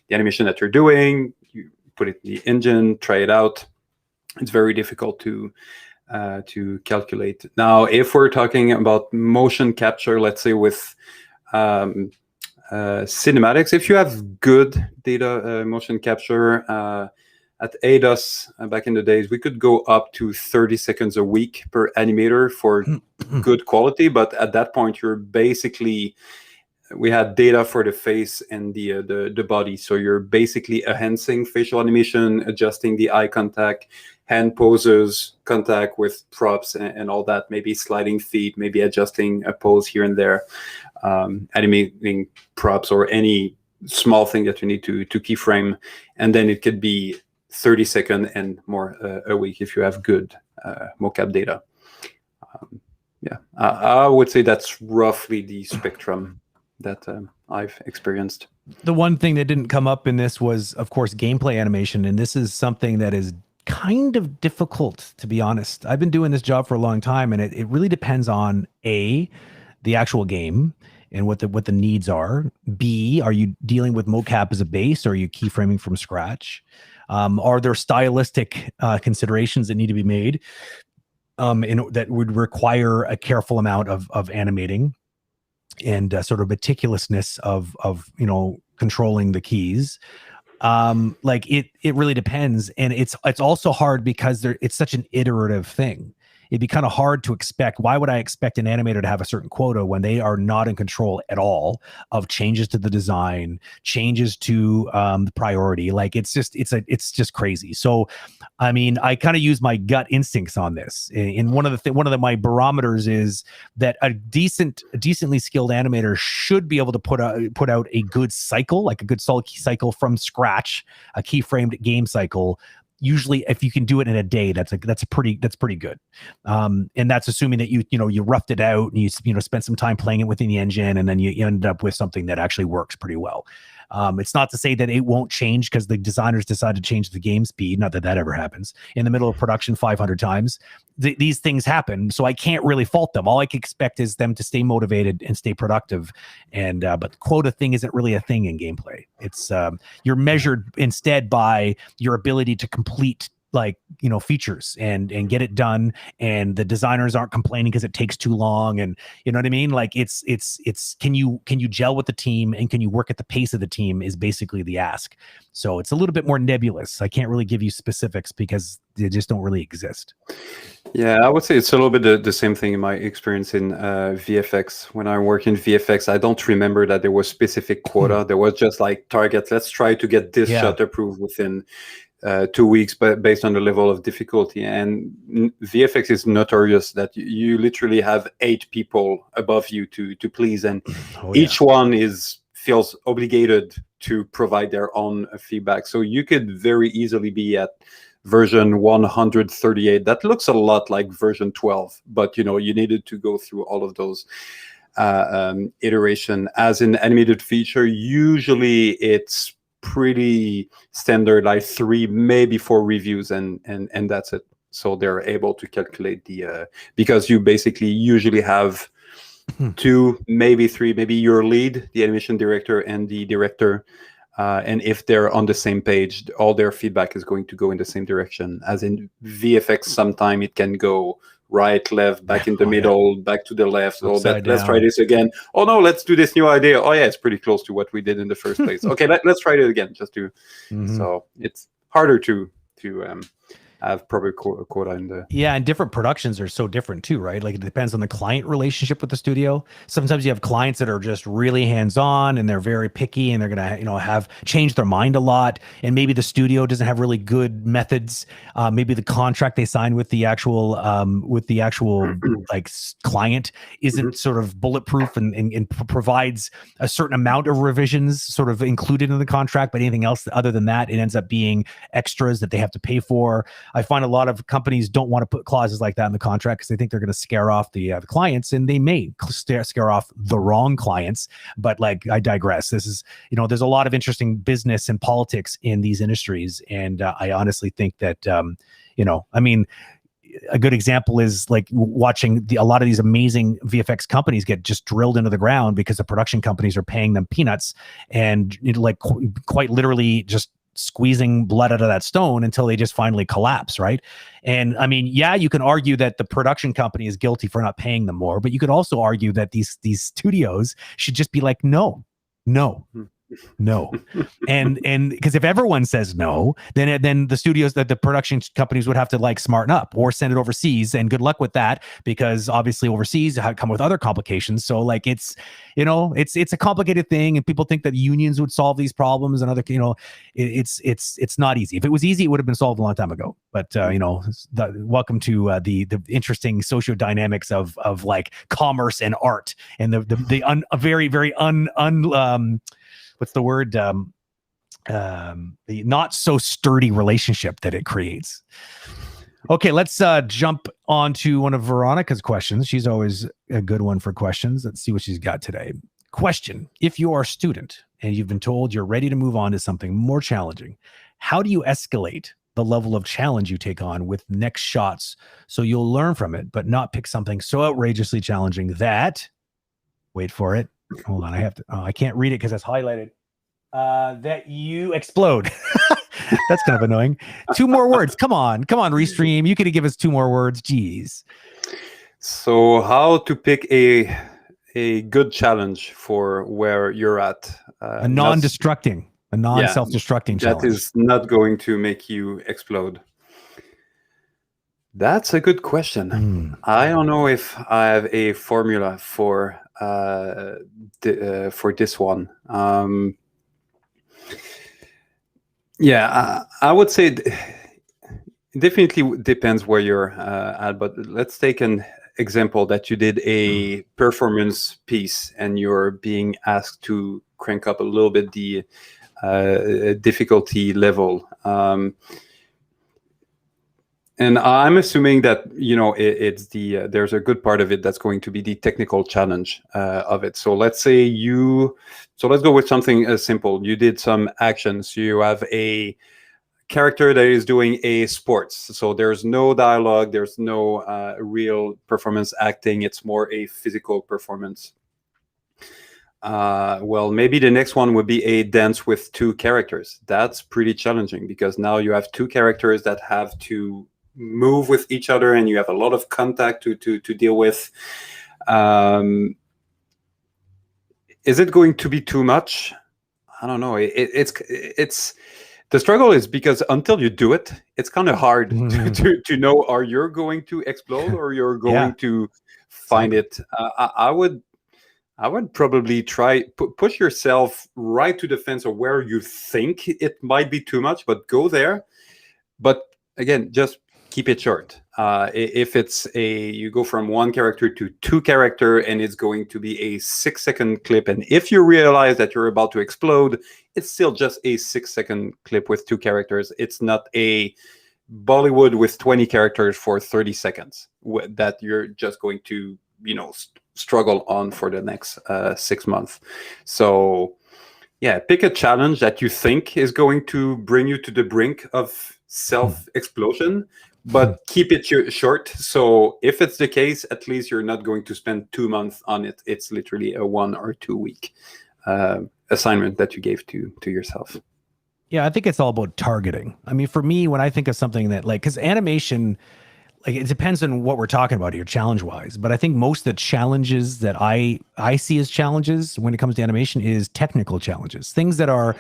the animation that you're doing. You put it in the engine, try it out. It's very difficult to calculate. Now, if we're talking about motion capture, let's say with cinematics, if you have good data motion capture, at ADOS back in the days, we could go up to 30 seconds a week per animator for good quality. But at that point, you're basically, we had data for the face and the body. So you're basically enhancing facial animation, adjusting the eye contact, hand poses, contact with props and all that, maybe sliding feet, maybe adjusting a pose here and there, animating props or any small thing that you need to keyframe. And then it could be 30 seconds and more a week if you have good mocap data. I would say that's roughly the spectrum that I've experienced. The one thing that didn't come up in this was, of course, gameplay animation. And this is something that is kind of difficult, to be honest. I've been doing this job for a long time, and it really depends on A, the actual game and what the needs are. B, are you dealing with mocap as a base, or are you keyframing from scratch? Are there stylistic considerations that need to be made that would require a careful amount of animating and sort of meticulousness of controlling the keys? Like it really depends, and it's also hard because it's such an iterative thing. It'd be kind of hard to expect. Why would I expect an animator to have a certain quota when they are not in control at all of changes to the design, changes to the priority? Like it's just crazy. So, I mean, I kind of use my gut instincts on this. And one of my barometers is that a decently skilled animator should be able to put out a good cycle, like a good solid key cycle from scratch, a keyframed game cycle. Usually, if you can do it in a day, that's pretty good, and that's assuming that you roughed it out and you spent some time playing it within the engine, and then you end up with something that actually works pretty well. It's not to say that it won't change because the designers decide to change the game speed. Not that ever happens in the middle of production 500 times. These things happen, so I can't really fault them. All I can expect is them to stay motivated and stay productive. And but the quota thing isn't really a thing in gameplay. It's you're measured instead by your ability to complete features and get it done, and the designers aren't complaining because it takes too long, and you know what I mean? Like it's can you gel with the team, and can you work at the pace of the team is basically the ask. So it's a little bit more nebulous. I can't really give you specifics because they just don't really exist. Yeah, I would say it's a little bit the same thing in my experience in VFX. When I work in VFX, I don't remember that there was specific quota. There was just like target. Let's try to get this shot approved within 2 weeks, but based on the level of difficulty. And VFX is notorious that you literally have 8 people above you to please, and each one feels obligated to provide their own feedback. So you could very easily be at version 138. That looks a lot like version 12, but you needed to go through all of those iteration. As in animated feature, usually it's pretty standard, like 3, maybe 4 reviews, and that's it. So they're able to calculate the because you basically usually have 2, maybe 3, maybe your lead, the animation director, and the director, and if they're on the same page, all their feedback is going to go in the same direction. As in VFX, sometime it can go right, left, back in the middle, back to the left. So let's try this again. Oh no, let's do this new idea. Oh yeah, it's pretty close to what we did in the first place. Okay, let's try it again, just to. So it's harder to have proper quota in the. Yeah, and different productions are so different too, right? Like it depends on the client relationship with the studio. Sometimes you have clients that are just really hands-on and they're very picky and they're gonna, have changed their mind a lot. And maybe the studio doesn't have really good methods. Maybe the contract they signed with the actual like client isn't sort of bulletproof and provides a certain amount of revisions sort of included in the contract, but anything else other than that, it ends up being extras that they have to pay for. I find a lot of companies don't want to put clauses like that in the contract because they think they're going to scare off the clients, and they may scare off the wrong clients. But like, I digress. This is, there's a lot of interesting business and politics in these industries, and I honestly think that, I mean, a good example is like watching a lot of these amazing VFX companies get just drilled into the ground because the production companies are paying them peanuts and like quite literally just squeezing blood out of that stone until they just finally collapse, right? And I mean, yeah, you can argue that the production company is guilty for not paying them more, but you could also argue that these studios should just be like, no. And because if everyone says no, then the studios, that the production companies would have to like smarten up or send it overseas, and good luck with that, because obviously overseas come with other complications. So like it's a complicated thing, and people think that unions would solve these problems and other, it's not easy. If it was easy, it would have been solved a long time ago. But welcome to the interesting sociodynamics of like commerce and art and the very very what's the word? The not so sturdy relationship that it creates. Okay, let's jump on to one of Veronica's questions. She's always a good one for questions. Let's see what she's got today. Question: if you are a student and you've been told you're ready to move on to something more challenging, how do you escalate the level of challenge you take on with next shots so you'll learn from it, but not pick something so outrageously challenging that, wait for it, hold on, I can't read it because it's highlighted, that you explode. That's kind of annoying. 2 more words. Come on, Restream. You could give us 2 more words. Jeez. So how to pick a good challenge for where you're at? A non-self-destructing challenge. That is not going to make you explode. That's a good question. I don't know if I have a formula for this one. I would say it definitely depends where you're at, but let's take an example that you did a performance piece and you're being asked to crank up a little bit the difficulty level. And I'm assuming that, it's there's a good part of it that's going to be the technical challenge of it. So let's go with something simple. You did some actions. You have a character that is doing a sports. So there's no dialogue. There's no real performance acting. It's more a physical performance. Well, maybe the next one would be a dance with 2 characters. That's pretty challenging because now you have 2 characters that have to move with each other, and you have a lot of contact to deal with. Is it going to be too much? I don't know. It's the struggle is because until you do it, it's kind of hard to know, are you going to explode or you're going to find it. I would probably try push yourself right to the fence of where you think it might be too much, but go there. But again, just keep it short. If it's you go from 1 character to 2 character and it's going to be a 6-second clip, and if you realize that you're about to explode, it's still just a 6-second clip with 2 characters. It's not a Bollywood with 20 characters for 30 seconds that you're just going to, struggle on for the next 6 months. So pick a challenge that you think is going to bring you to the brink of self-explosion, but keep it short. So if it's the case, at least you're not going to spend 2 months on it. It's literally a 1 or 2 week assignment that you gave to yourself. Yeah, I think it's all about targeting. I mean, for me, when I think of something that because animation, like it depends on what we're talking about here, challenge wise. But I think most of the challenges that I see as challenges when it comes to animation is technical challenges, things that are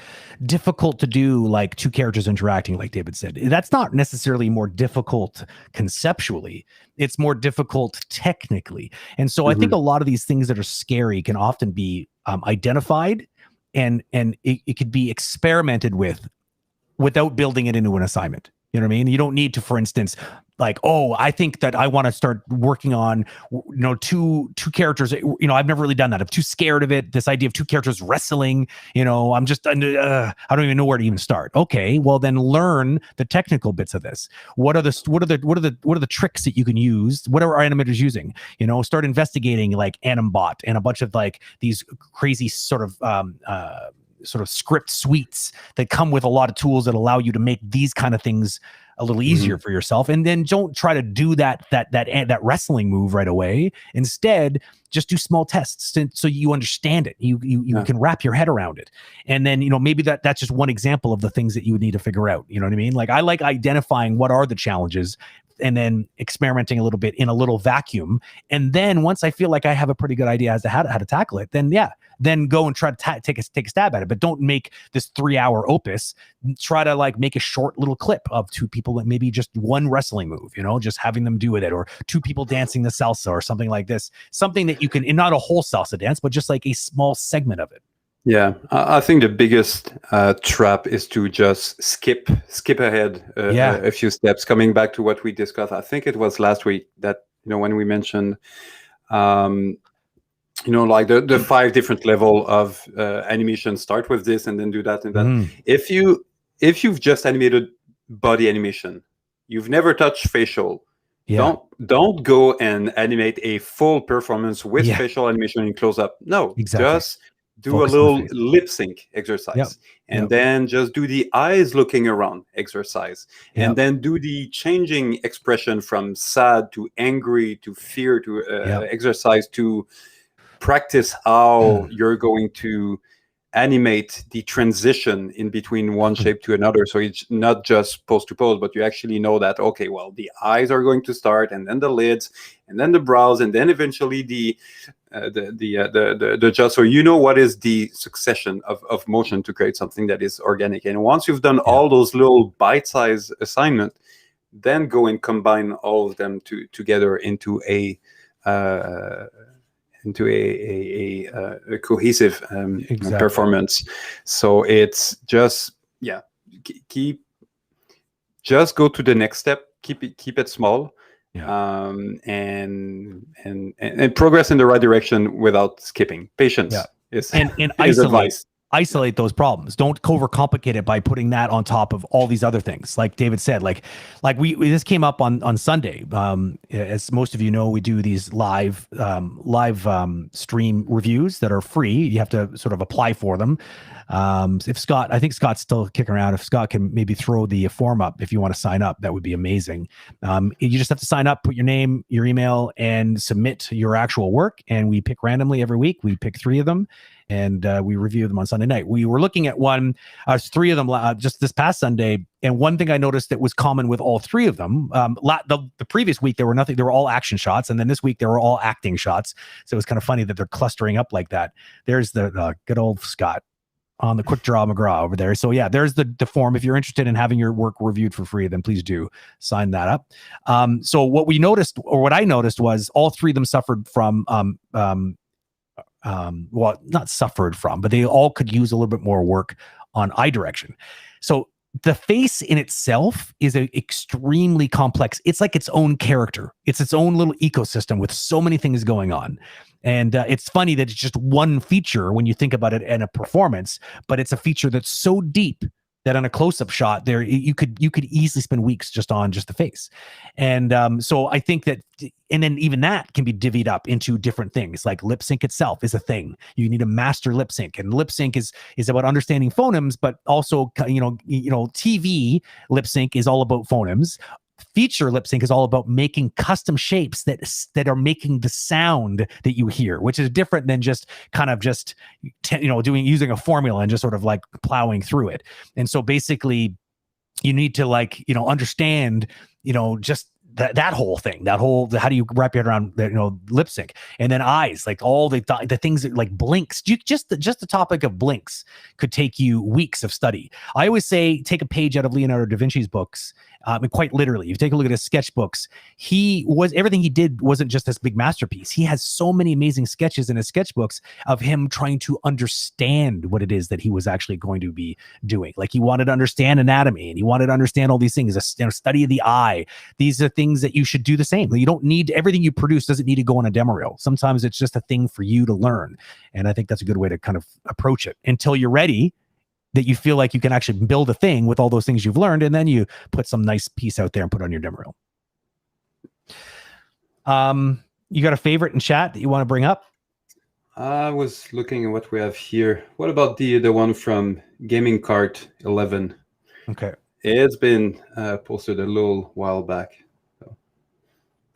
difficult to do, like two characters interacting, like David said. That's not necessarily more difficult conceptually. It's more difficult technically. And so I think a lot of these things that are scary can often be identified and it could be experimented with without building it into an assignment. You know what I mean? You don't need to, for instance, like, oh, I think that I want to start working on, two characters. I've never really done that. I'm too scared of it. This idea of two characters wrestling, I don't even know where to even start. Okay, well then learn the technical bits of this. What are the tricks that you can use? What are our animators using? Start investigating like Animbot and a bunch of like these crazy sort of script suites that come with a lot of tools that allow you to make these kind of things a little easier for yourself. And then don't try to do that wrestling move right away. Instead, just do small tests so you understand it. You can wrap your head around it. And then, maybe that's just one example of the things that you would need to figure out. You know what I mean? Like I like identifying what are the challenges and then experimenting a little bit in a little vacuum. And then once I feel like I have a pretty good idea as to how to tackle it, then go and try to take a stab at it. But don't make this 3-hour opus. Try to like make a short little clip of two people that maybe just one wrestling move, just having them do it, or two people dancing the salsa or something like this. Something that you can, and not a whole salsa dance, but just like a small segment of it. Yeah, I think the biggest trap is to just skip ahead a few steps. Coming back to what we discussed, I think it was last week that when we mentioned, like the 5 different level of animation. Start with this and then do that and that. If you've just animated body animation, you've never touched facial. Don't go and animate a full performance with facial animation in close up. No, just do a little lip sync exercise, and then just do the eyes looking around exercise, and then do the changing expression from sad to angry to fear to exercise to practice how you're going to animate the transition in between one shape to another. So it's not just pose to pose, but you actually know that, okay, well, the eyes are going to start, and then the lids, and then the brows, and then eventually the jaw. So you know what is the succession of motion to create something that is organic. And once you've done all those little bite-sized assignment, then go and combine all of them together into a cohesive performance. So it's just just go to the next step. Keep it small, and progress in the right direction without skipping. Patience is advice. Isolate those problems. Don't overcomplicate it by putting that on top of all these other things. Like David said, like we this came up on Sunday. As most of you know, we do these live stream reviews that are free. You have to sort of apply for them. I think Scott's still kicking around. If Scott can maybe throw the form up if you want to sign up, that would be amazing. You just have to sign up, put your name, your email, and submit your actual work. And we pick randomly every week. We pick 3 of them, and we review them on Sunday night. We were looking at 3 of them just this past Sunday. And one thing I noticed that was common with all 3 of them, the previous week, there were nothing. They were all action shots. And then this week, they were all acting shots. So it was kind of funny that they're clustering up like that. There's the good old Scott on the Quick Draw McGraw over there. So there's the form. If you're interested in having your work reviewed for free, then please do sign that up. So what I noticed was all 3 of them suffered from, well, not suffered from, but they all could use a little bit more work on eye direction. So the face in itself is extremely complex. It's like its own character. It's its own little ecosystem with so many things going on. And it's funny that it's just one feature when you think about it in a performance, but it's a feature that's so deep that on a close-up shot there, you could easily spend weeks just on just the face. And so I think that, and then even that can be divvied up into different things. Like lip sync itself is a thing. You need to master lip sync, and lip sync is about understanding phonemes, but also, TV lip sync is all about phonemes. Feature lip sync is all about making custom shapes that are making the sound that you hear, which is different than just using a formula and just sort of like plowing through it. And so basically you need to understand, just that whole thing, how do you wrap your head around lip sync, and then eyes, like all the things that, like blinks, just the topic of blinks could take you weeks of study. I always say take a page out of Leonardo da Vinci's books, and quite literally, if you take a look at his sketchbooks, everything he did wasn't just this big masterpiece. He has so many amazing sketches in his sketchbooks of him trying to understand what it is that he was actually going to be doing. Like he wanted to understand anatomy, and he wanted to understand all these things, a study of the eye. These are things that you should do the same. You don't need everything you produce doesn't need to go on a demo reel. Sometimes it's just a thing for you to learn. And I think that's a good way to kind of approach it until you're ready, that you feel like you can actually build a thing with all those things you've learned, and then you put some nice piece out there and put it on your demo reel. You got a favorite in chat that you want to bring up? I was looking at what we have here. What about the one from Gaming Cart 11? Okay. It's been posted a little while back. So.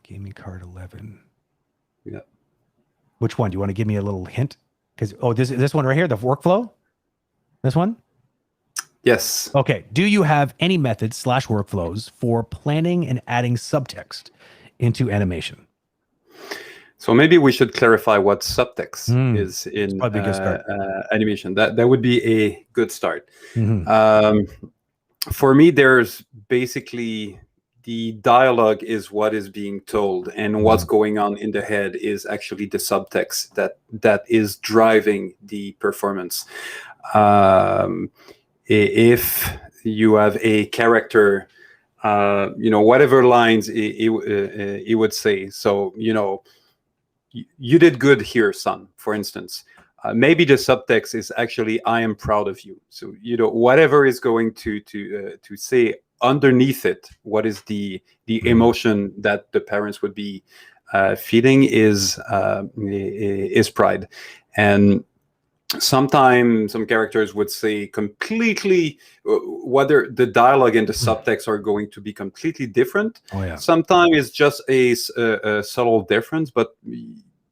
Gaming Cart 11. Yeah. Which one? Do you want to give me a little hint? Because this one right here, the workflow. This one. Yes. Okay. Do you have any methods / workflows for planning and adding subtext into animation? So maybe we should clarify what subtext is in animation. That would be a good start. For me, there's basically the dialogue is what is being told, and what's going on in the head is actually the subtext that is driving the performance. If you have a character, whatever lines he would say, so, you did good here, son, for instance. Maybe the subtext is actually, I am proud of you. So, whatever is going to say underneath it, what is the emotion that the parents would be feeling is pride. And sometimes some characters would say completely, whether the dialogue and the subtext are going to be completely different. Oh, yeah. Sometimes it's just a subtle difference, but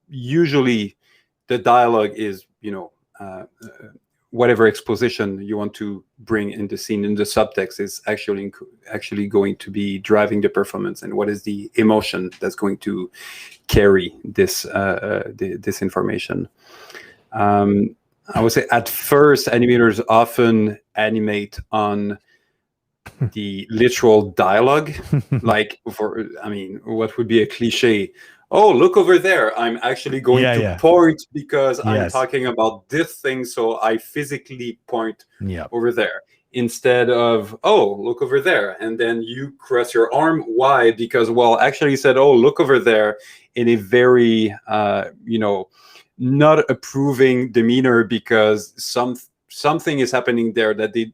usually the dialogue is, whatever exposition you want to bring in the scene, and the subtext is actually going to be driving the performance, and what is the emotion that's going to carry this this information. I would say at first, animators often animate on the literal dialogue, like what would be a cliche? Oh, look over there. I'm actually going to point because I'm talking about this thing, so I physically point over there. Instead of, oh, look over there. And then you cross your arm. Why? Because, actually you said, oh, look over there, in a very, not approving demeanor, because something is happening there that they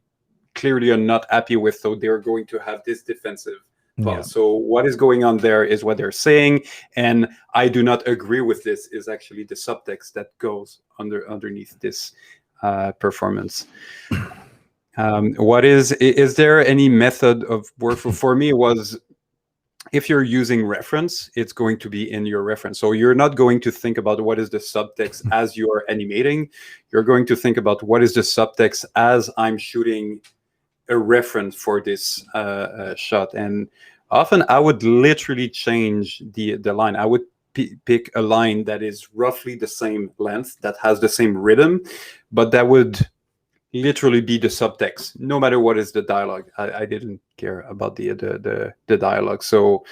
clearly are not happy with, so they're going to have this defensive thought. So what is going on there is what they're saying, and I do not agree with this, is actually the subtext that goes underneath this performance. Is there any method of workflow? For me, was, if you're using reference, it's going to be in your reference. So you're not going to think about what is the subtext as you are animating. You're going to think about what is the subtext as I'm shooting a reference for this shot. And often I would literally change the line. I would pick a line that is roughly the same length, that has the same rhythm, but that would literally be the subtext, no matter what is the dialogue. I didn't care about the dialogue. So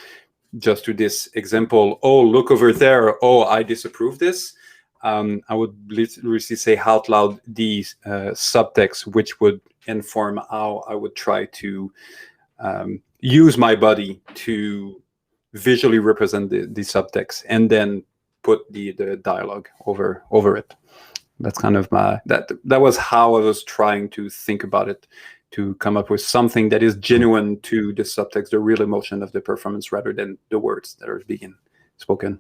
just to this example, oh, look over there, oh, I disapprove this. I would literally say out loud the subtext, which would inform how I would try to use my body to visually represent the subtext, and then put the dialogue over it. That's kind of that was how I was trying to think about it, to come up with something that is genuine to the subtext, the real emotion of the performance, rather than the words that are being spoken.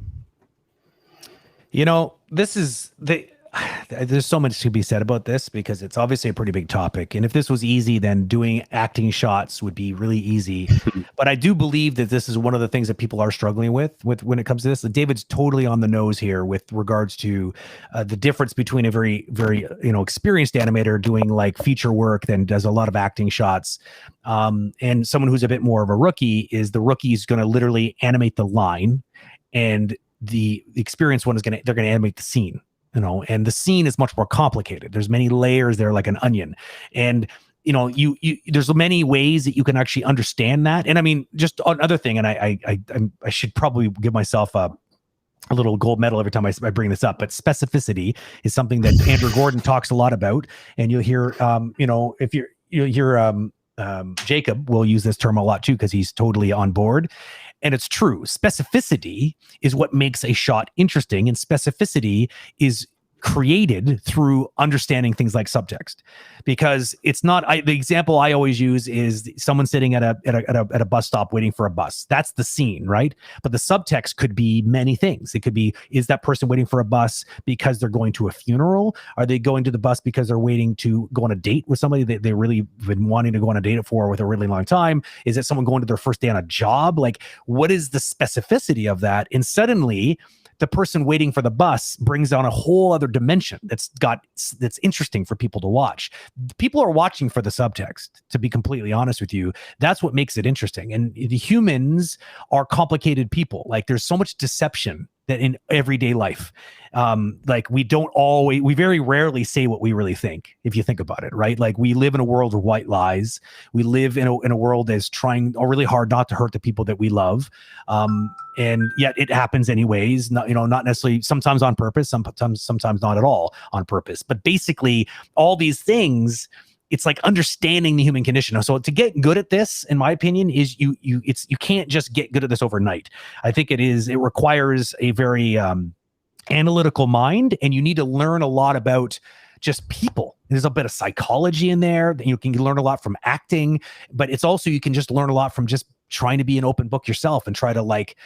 This is there's so much to be said about this because it's obviously a pretty big topic. And if this was easy, then doing acting shots would be really easy. But I do believe that this is one of the things that people are struggling with when it comes to this. David's totally on the nose here with regards to the difference between a very, very, experienced animator doing like feature work that does a lot of acting shots. And someone who's a bit more of a rookie is the rookie is going to literally animate the line, and the experienced one is they're going to animate the scene. And the scene is much more complicated. There's many layers there, like an onion. And, you there's many ways that you can actually understand that. And I mean, just another thing, and I should probably give myself a little gold medal every time I bring this up, but specificity is something that Andrew Gordon talks a lot about. And you'll hear, if you'll hear Jacob will use this term a lot too, because he's totally on board. And it's true. Specificity is what makes a shot interesting, and specificity is created through understanding things like subtext, because it's not. The example I always use is someone sitting at a bus stop waiting for a bus. That's the scene, right? But the subtext could be many things. It could be, is that person waiting for a bus because they're going to a funeral? Are they going to the bus because they're waiting to go on a date with somebody that they really been wanting to go on a date for with a really long time? Is it someone going to their first day on a job? Like, what is the specificity of that? And suddenly, the person waiting for the bus brings on a whole other dimension that's interesting for people to watch. People are watching for the subtext, to be completely honest with you. That's what makes it interesting. And the humans are complicated people. Like, there's so much deception that in everyday life, we very rarely say what we really think, if you think about it, right? Like, we live in a world of white lies. We live in a world that's trying really hard not to hurt the people that we love. And yet it happens anyways, not necessarily, sometimes on purpose, sometimes not at all on purpose. But basically all these things, it's like understanding the human condition. So to get good at this, in my opinion, is you can't just get good at this overnight. I think it requires a very analytical mind, and you need to learn a lot about just people. There's a bit of psychology in there. You can learn a lot from acting, but it's also, you can just learn a lot from just trying to be an open book yourself and try to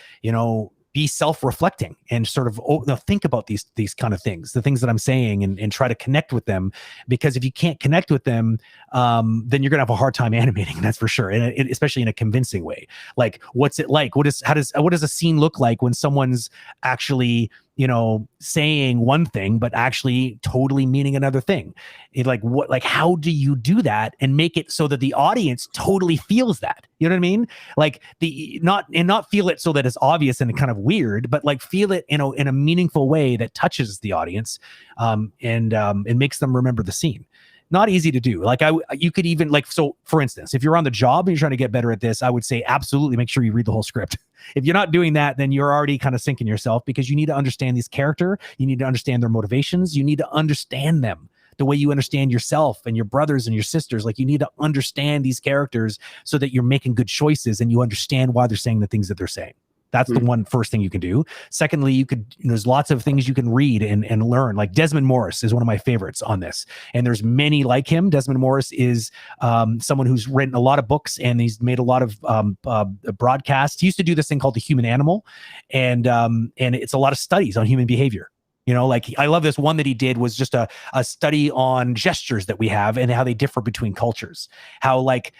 be self-reflecting and sort of think about these kind of things, the things that I'm saying, and try to connect with them. Because if you can't connect with them, then you're gonna have a hard time animating. That's for sure, and especially in a convincing way. Like, what's it like? What does a scene look like when someone's actually saying one thing but actually totally meaning another thing? How do you do that and make it so that the audience totally feels that? You know what I mean? Like, not feel it so that it's obvious and kind of weird, but like feel it in a meaningful way that touches the audience, and makes them remember the scene. Not easy to do. Like, you could even, like, so for instance, if you're on the job and you're trying to get better at this, I would say absolutely make sure you read the whole script. If you're not doing that, then you're already kind of sinking yourself, because you need to understand this character. You need to understand their motivations. You need to understand them the way you understand yourself and your brothers and your sisters. Like, you need to understand these characters so that you're making good choices and you understand why they're saying the things that they're saying. That's the one first thing you can do. Secondly, there's lots of things you can read and learn. Like, Desmond Morris is one of my favorites on this. And there's many like him. Desmond Morris is someone who's written a lot of books, and he's made a lot of broadcasts. He used to do this thing called The Human Animal. And it's a lot of studies on human behavior. I love this one that he did, was just a study on gestures that we have and how they differ between cultures. How like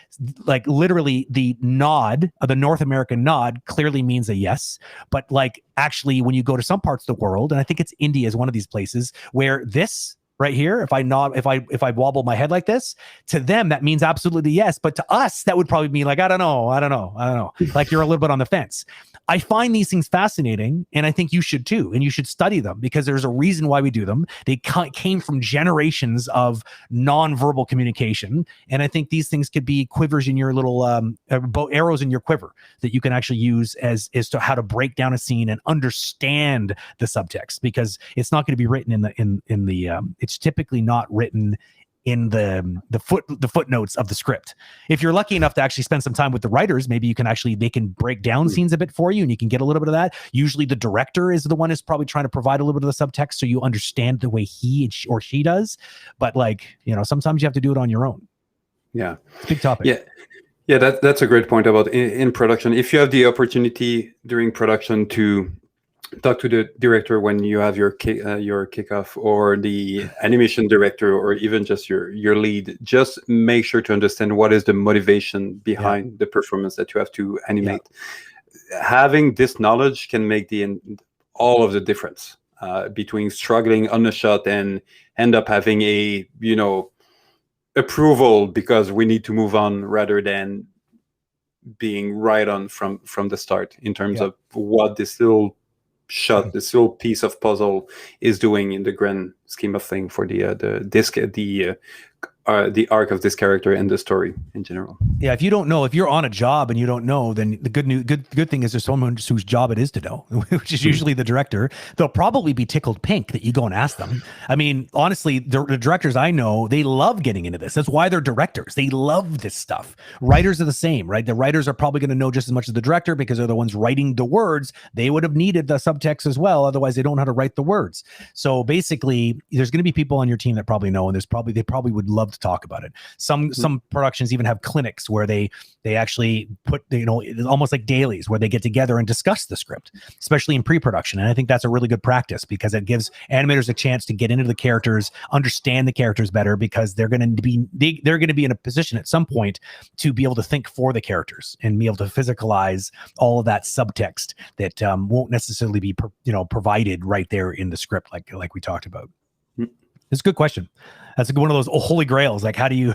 literally the nod, the North American nod, clearly means a yes. But like, actually, when you go to some parts of the world, and I think it's India is one of these places, where this right here, if I nod, if I wobble my head like this, to them that means absolutely yes, but to us that would probably be like, I don't know, like, you're a little bit on the fence. I find these things fascinating, and I think you should too, and you should study them, because there's a reason why we do them. They came from generations of nonverbal communication, and I think these things could be quivers in your little arrows in your quiver that you can actually use as to how to break down a scene and understand the subtext, because it's not going to be written in the it's typically not written in the footnotes of the script. If you're lucky enough to actually spend some time with the writers, maybe they can break down scenes a bit for you, and you can get a little bit of that. Usually the director is the one who's probably trying to provide a little bit of the subtext so you understand the way he or she does. But sometimes you have to do it on your own. Yeah. Big topic. Yeah, that's a great point about in production. If you have the opportunity during production to talk to the director when you have your kickoff, or the animation director, or even just your lead. Just make sure to understand what is the motivation behind the performance that you have to animate. Having this knowledge can make all of the difference between struggling on a shot and end up having a approval because we need to move on, rather than being right on from the start in terms of what this little shot, this little piece of puzzle is doing in the grand scheme of thing for the arc of this character and the story in general. Yeah, if you don't know, if you're on a job and you don't know, then the good thing is there's someone whose job it is to know, which is usually the director. They'll probably be tickled pink that you go and ask them. I mean, honestly, the directors I know, they love getting into this. That's why they're directors. They love this stuff. Writers are the same, right? The writers are probably going to know just as much as the director because they're the ones writing the words. They would have needed the subtext as well. Otherwise, they don't know how to write the words. So basically, there's going to be people on your team that probably know, and they probably would love to talk about it. Some productions even have clinics where they actually put, almost like dailies where they get together and discuss the script, especially in pre-production. And I think that's a really good practice because it gives animators a chance to get into the characters, understand the characters better, because they're going to be in a position at some point to be able to think for the characters and be able to physicalize all of that subtext that won't necessarily be provided right there in the script, like we talked about. It's a good question. That's one of those holy grails. Like, how do you,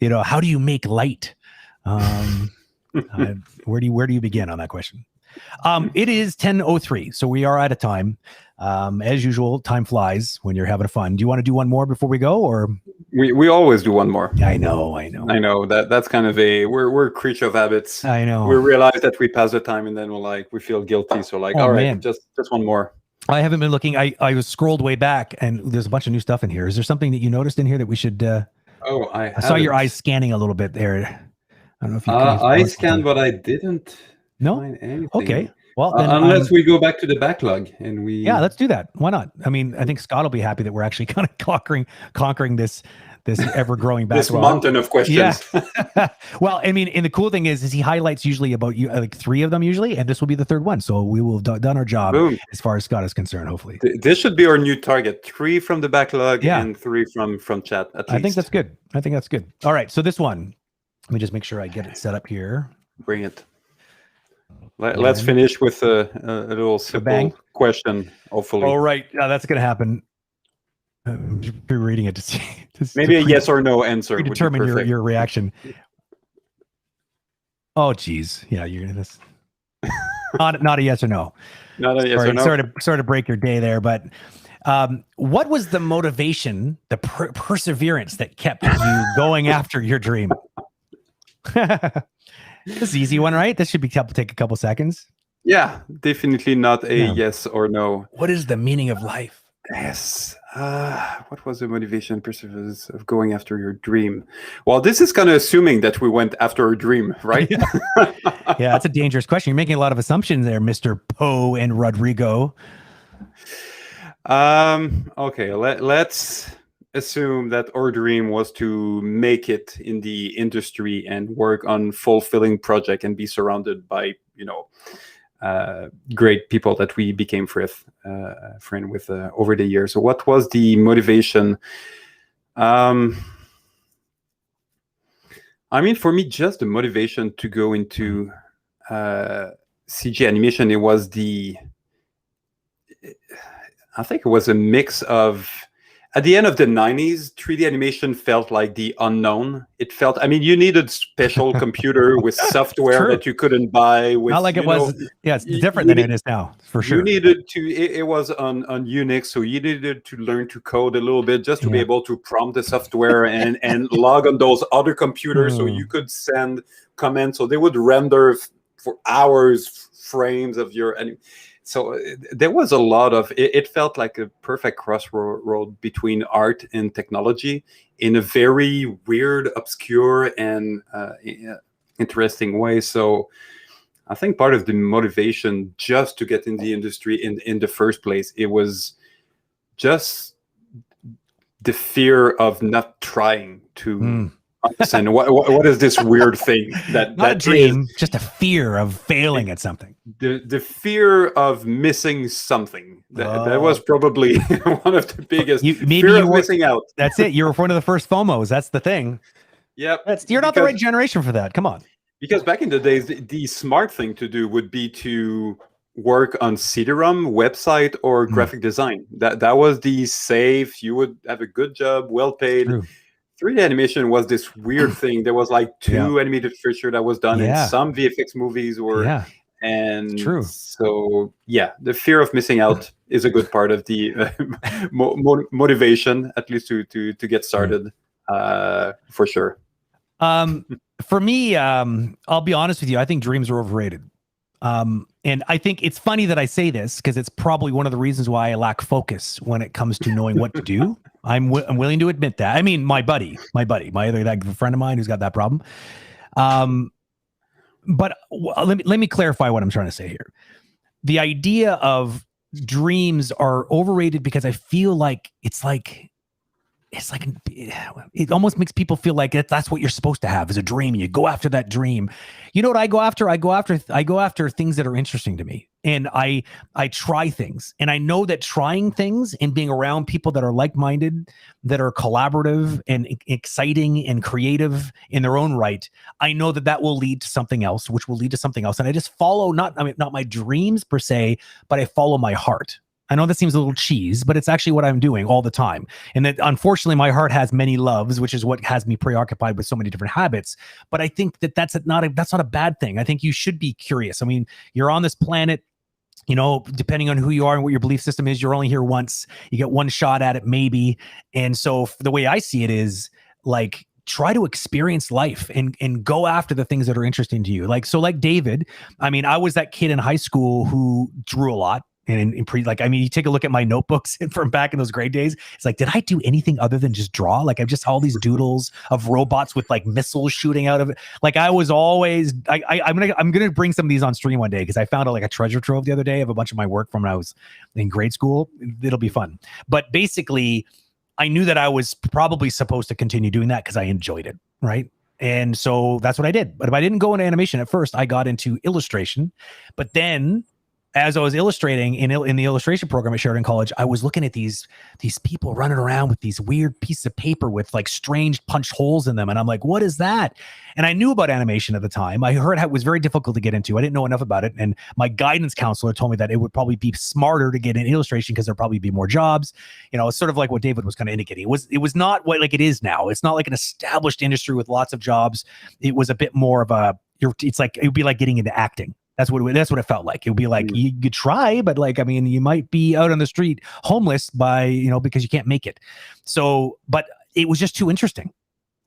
how do you make light? Where do you begin on that question? It is 10:03, so we are out of time. As usual, time flies when you're having fun. Do you want to do one more before we go, or we always do one more? I know. That's kind of we're a creature of habits. I know. We realize that we pass the time and then we feel guilty. So all right, man, just one more. I haven't been looking. I was scrolled way back, and there's a bunch of new stuff in here. Is there something that you noticed in here that we should? I saw your eyes scanning a little bit there. I don't know if you. I scanned, but I didn't find anything. Okay. Well, then, unless we go back to the backlog and we. Yeah, let's do that. Why not? I mean, I think Scott will be happy that we're actually kind of conquering this ever-growing backlog. This mountain of questions. Yeah. Well, I mean, and the cool thing is he highlights usually about you, like 3 of them usually, and this will be the 3rd one. So we will have done our job. Boom. As far as Scott is concerned, hopefully. This should be our new target: 3 from the backlog and 3 from chat. At least. I think that's good. All right. So this one, let me just make sure I get it set up here. Bring it. Let's finish with a little simple question, hopefully. All right. That's going to happen. I'm just reading it to see. Maybe a yes or no answer. Determine your reaction. Oh, geez. Yeah, you're gonna this. Not a yes or no. Not a yes or no. Sorry to break your day there, but what was the motivation, the perseverance that kept you going after your dream? This is an easy one, right? This should take a couple seconds. Yeah, definitely not a yes or no. What is the meaning of life? Yes. What was the motivation, perseverance of going after your dream? Well, this is kind of assuming that we went after a dream, right? Yeah, that's a dangerous question. You're making a lot of assumptions there, Mr. Poe and Rodrigo. Okay, let's assume that our dream was to make it in the industry and work on fulfilling project and be surrounded by, great people that we became friend with over the years. So what was the motivation? I mean, for me, just the motivation to go into CG animation, I think it was a mix of, at the end of the 90s, 3D animation felt like the unknown. It felt, I mean, you needed special computer with software that you couldn't buy. Not like it was. Yeah, it's different than it is now, for sure. You needed to, it was on Unix, so you needed to learn to code a little bit just to be able to prompt the software and log on those other computers so you could send comments. So they would render for hours frames of your anime. So there was a lot of, it felt like a perfect crossroad between art and technology in a very weird, obscure, and interesting way. So I think part of the motivation just to get in the industry in the first place, it was just the fear of not trying to understand what is this weird thing Not a dream, just a fear of failing at something. The fear of missing something. That was probably one of the biggest fear of missing out. That's it. You were one of the first FOMOs. That's the thing. Yep. You're not the right generation for that. Come on. Because back in the days, the smart thing to do would be to work on CD-ROM, website, or graphic design. That was the safe. You would have a good job, well paid. 3D animation was this weird thing. There was like 2 animated feature that was done in some VFX movies, and true. So the fear of missing out is a good part of the motivation, at least to get started, for sure. For me, I'll be honest with you. I think dreams are overrated. And I think it's funny that I say this because it's probably one of the reasons why I lack focus when it comes to knowing what to do. I'm willing to admit that. I mean, my other friend of mine who's got that problem. But let me clarify what I'm trying to say here. The idea of dreams are overrated because I feel like it almost makes people feel like that's what you're supposed to have is a dream. You go after that dream. You know what I go after? I go after things that are interesting to me. And I try things. And I know that trying things and being around people that are like-minded, that are collaborative and exciting and creative in their own right, I know that will lead to something else, which will lead to something else. And I just follow not my dreams per se, but I follow my heart. I know that seems a little cheese, but it's actually what I'm doing all the time. And that unfortunately my heart has many loves, which is what has me preoccupied with so many different habits. But I think that's not a bad thing. I think you should be curious. I mean, you're on this planet, you know, depending on who you are and what your belief system is, you're only here once. You get one shot at it, maybe. And so the way I see it is like, try to experience life and go after the things that are interesting to you. Like David, I mean, I was that kid in high school who drew a lot. And you take a look at my notebooks from back in those grade days. It's like, did I do anything other than just draw? Like, I've just all these doodles of robots with like missiles shooting out of it. Like, I was always, I'm gonna bring some of these on stream one day because I found like a treasure trove the other day of a bunch of my work from when I was in grade school. It'll be fun. But basically, I knew that I was probably supposed to continue doing that because I enjoyed it, right? And so that's what I did. But if I didn't go into animation at first, I got into illustration. But then, as I was illustrating in the illustration program at Sheridan College, I was looking at these people running around with these weird pieces of paper with like strange punched holes in them. And I'm like, what is that? And I knew about animation at the time. I heard it was very difficult to get into. I didn't know enough about it. And my guidance counselor told me that it would probably be smarter to get in illustration because there'd probably be more jobs. You know, it's sort of like what David was kind of indicating. It was not what like it is now. It's not like an established industry with lots of jobs. It was a bit more of it would be like getting into acting. That's what it felt like. It would be like you try, but like, I mean, you might be out on the street homeless because you can't make it. So, but it was just too interesting.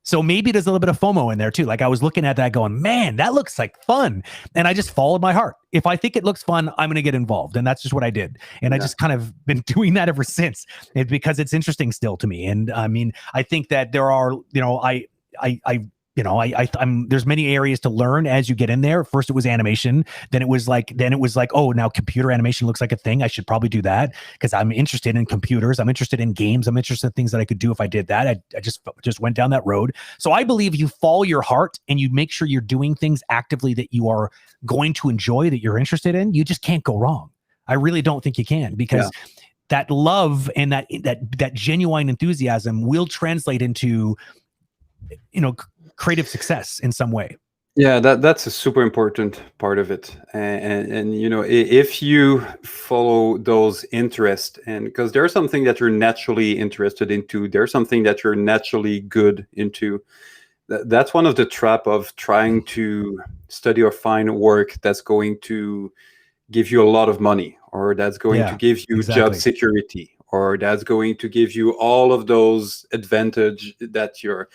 So maybe there's a little bit of FOMO in there too. Like I was looking at that going, man, that looks like fun. And I just followed my heart. If I think it looks fun, I'm going to get involved. And that's just what I did. And I just kind of been doing that ever since because it's interesting still to me. And I mean, I think that there are, there's many areas to learn as you get in there. First, it was animation. Then it was like, oh, now computer animation looks like a thing. I should probably do that because I'm interested in computers. I'm interested in games. I'm interested in things that I could do if I did that. I just went down that road. So I believe you follow your heart and you make sure you're doing things actively that you are going to enjoy, that you're interested in. You just can't go wrong. I really don't think you can because that love and that genuine enthusiasm will translate into, creative success in some way. Yeah, that's a super important part of it. And if you follow those interests, and because there's something that you're naturally interested into, there's something that you're naturally good into. That's one of the trap of trying to study or find work that's going to give you a lot of money, or that's going to give you job security, or that's going to give you all of those advantage that you're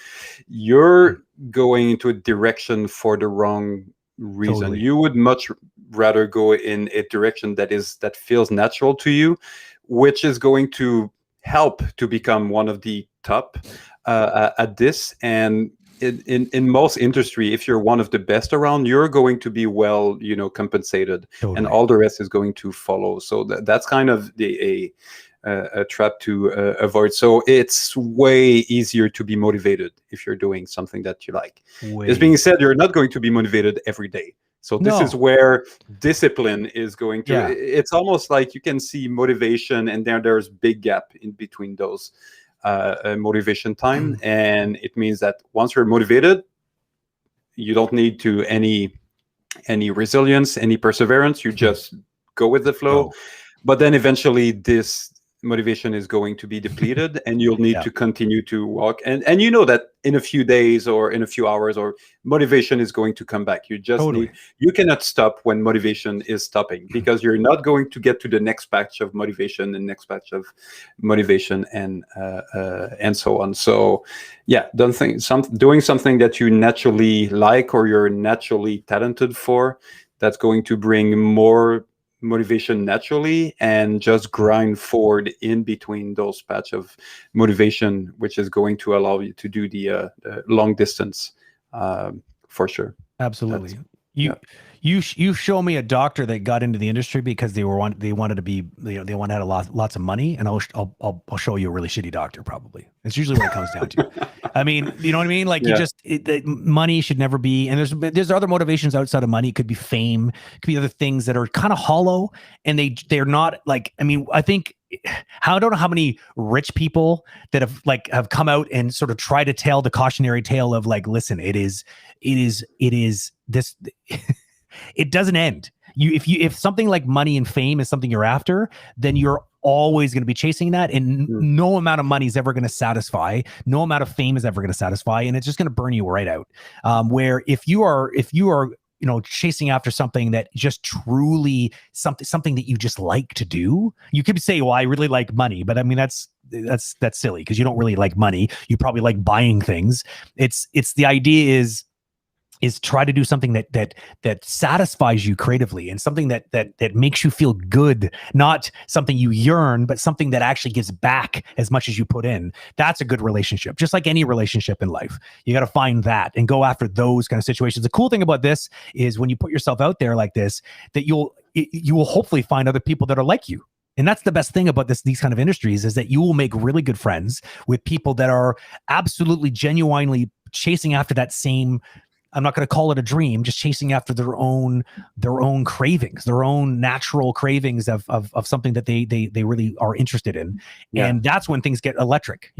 going into a direction for the wrong reason. Totally. You would much rather go in a direction that feels natural to you, which is going to help to become one of the top at this. And in most industry, if you're one of the best around, you're going to be well, compensated, and all the rest is going to follow. So that's kind of a trap to avoid. So it's way easier to be motivated if you're doing something that you like. This being said, you're not going to be motivated every day. So this is where discipline is going to, it's almost like you can see motivation and there's big gap in between those motivation time. And it means that once you're motivated, you don't need to any resilience, any perseverance. You just go with the flow. But then eventually this motivation is going to be depleted and you'll need to continue to walk. And you know that in a few days or in a few hours or motivation is going to come back. You just you cannot stop when motivation is stopping, because you're not going to get to the next batch of motivation and next batch of motivation and so on. So yeah, doing something that you naturally like or you're naturally talented for, that's going to bring more motivation naturally, and just grind forward in between those patch of motivation, which is going to allow you to do the long distance for sure. Absolutely. You show me a doctor that got into the industry because they wanted to be, they wanted to have lots of money, and I'll show you a really shitty doctor. Probably it's usually what it comes down to. I mean, you know what I mean? Like money should never be, and there's other motivations outside of money. It could be fame, it could be other things that are kind of hollow, and they're not like, I mean, I think, I don't know how many rich people that have come out and sort of try to tell the cautionary tale of like, listen, it is this. It doesn't end. If something like money and fame is something you're after, then you're always going to be chasing that, and no amount of money is ever going to satisfy. No amount of fame is ever going to satisfy, and it's just going to burn you right out. Where if you are chasing after something that just truly something that you just like to do, you could say, well, I really like money, but I mean that's silly, because you don't really like money. You probably like buying things. It's the idea is try to do something that satisfies you creatively, and something that makes you feel good, not something you yearn, but something that actually gives back as much as you put in. That's a good relationship. Just like any relationship in life, you got to find that and go after those kind of situations. The cool thing about this is when you put yourself out there like this, that you will hopefully find other people that are like you. And that's the best thing about these kind of industries, is that you will make really good friends with people that are absolutely genuinely chasing after that same, I'm not going to call it a dream, just chasing after their own cravings, their own natural cravings of something that they really are interested in. Yeah. And that's when things get electric,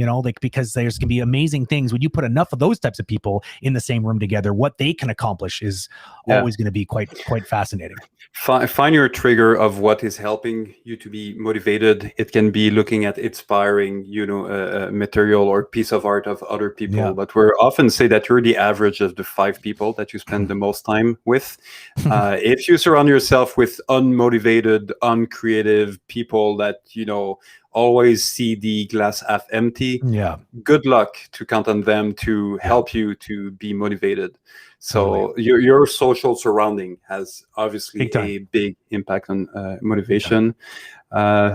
because there's going to be amazing things when you put enough of those types of people in the same room together. What they can accomplish is always going to be quite fascinating. Find your trigger of what is helping you to be motivated. It can be looking at inspiring, material or piece of art of other people. But we often say that you're the average of the 5 people that you spend the most time with. If you surround yourself with unmotivated, uncreative people that always see the glass half empty, good luck to count on them to help you to be motivated. So your social surrounding has obviously a big impact on motivation.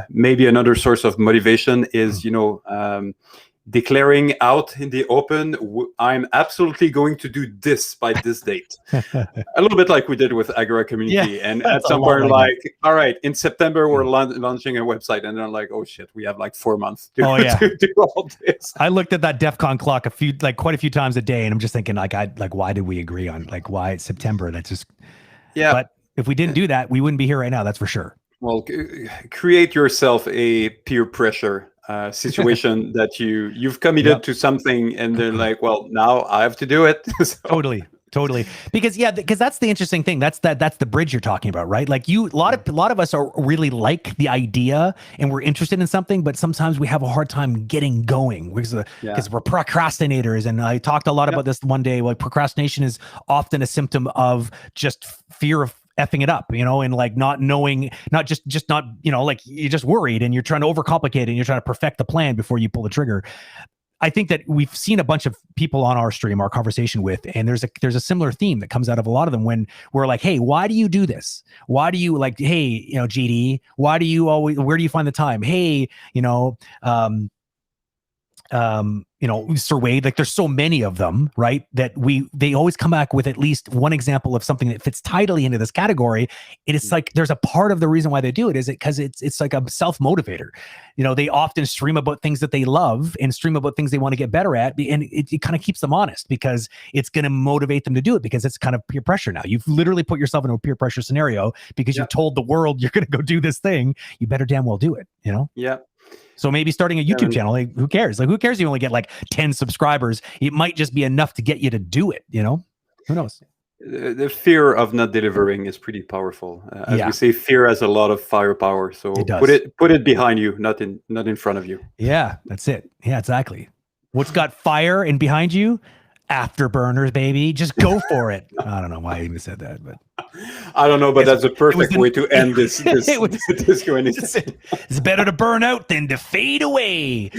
Maybe another source of motivation is declaring out in the open, I'm absolutely going to do this by this date. A little bit like we did with Agora.Community. Yeah, and at some point, all right, in September, we're launching a website. And then like, oh shit, we have like 4 months to do all this. I looked at that DEF CON clock quite a few times a day. And I'm just thinking why did we agree on why it's September? That's just, but if we didn't do that, we wouldn't be here right now. That's for sure. Well, create yourself a peer pressure situation that you've committed to something, and they're like, well, now I have to do it. Totally because that's the interesting thing. That's the bridge you're talking about, right? Like a lot of us are really like the idea and we're interested in something, but sometimes we have a hard time getting going because we're procrastinators. And I talked a lot about this one day. Like procrastination is often a symptom of just fear of effing it up, and like not knowing, not like you're just worried and you're trying to overcomplicate it and you're trying to perfect the plan before you pull the trigger. I think that we've seen a bunch of people on our stream, our conversation with, and there's a similar theme that comes out of a lot of them when we're like, hey, why do you do this? Why do you hey, GD, why do you always, where do you find the time? Hey, Surveyed, like there's so many of them, right? That they always come back with at least one example of something that fits tidily into this category. It is like there's a part of the reason why they do it is because it's like a self-motivator. They often stream about things that they love and stream about things they want to get better at, and it kind of keeps them honest because it's going to motivate them to do it because it's kind of peer pressure now. You've literally put yourself in a peer pressure scenario because you've told the world you're going to go do this thing. You better damn well do it. Yeah. So maybe starting a YouTube channel, like, who cares? Like, who cares if you only get like 10 subscribers? It might just be enough to get you to do it, Who knows? The fear of not delivering is pretty powerful. As we say, fear has a lot of firepower. So put it behind you, not in front of you. Yeah, that's it. Yeah, exactly. What's got fire and behind you? Afterburners, baby. Just go for it. I don't know why I even said that, but I don't know, but that's a perfect way to end this Q&A. It's better to burn out than to fade away.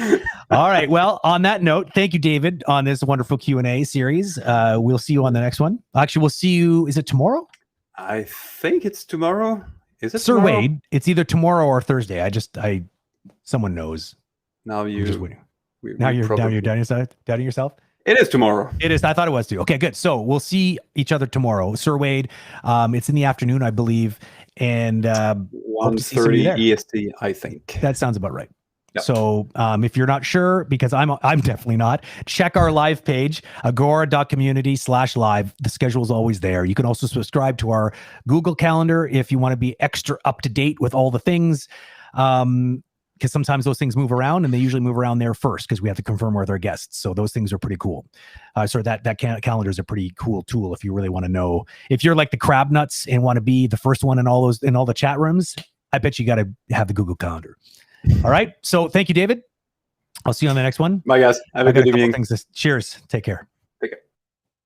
All right. Well, on that note, thank you, David, on this wonderful Q&A series. We'll see you on the next one. Actually, we'll see you. Is it tomorrow? I think it's tomorrow. Is it Sir tomorrow? Wade, it's either tomorrow or Thursday. Someone knows. Now you're doubting yourself. It is tomorrow. It is. I thought it was too. Okay, good. So we'll see each other tomorrow. Sir Wade, it's in the afternoon, I believe. And 1:30 EST, I think. That sounds about right. Yep. So if you're not sure, because I'm definitely not, check our live page, Agora.Community/live. The schedule is always there. You can also subscribe to our Google Calendar if you want to be extra up to date with all the things. Because sometimes those things move around, and they usually move around there first because we have to confirm with our guests. So those things are pretty cool. Calendar is a pretty cool tool if you really want to know. If you're like the crab nuts and want to be the first one in all the chat rooms, I bet you got to have the Google Calendar. All right. So thank you, David. I'll see you on the next one. Bye, guys. Have a good evening. Cheers. Take care. Take care.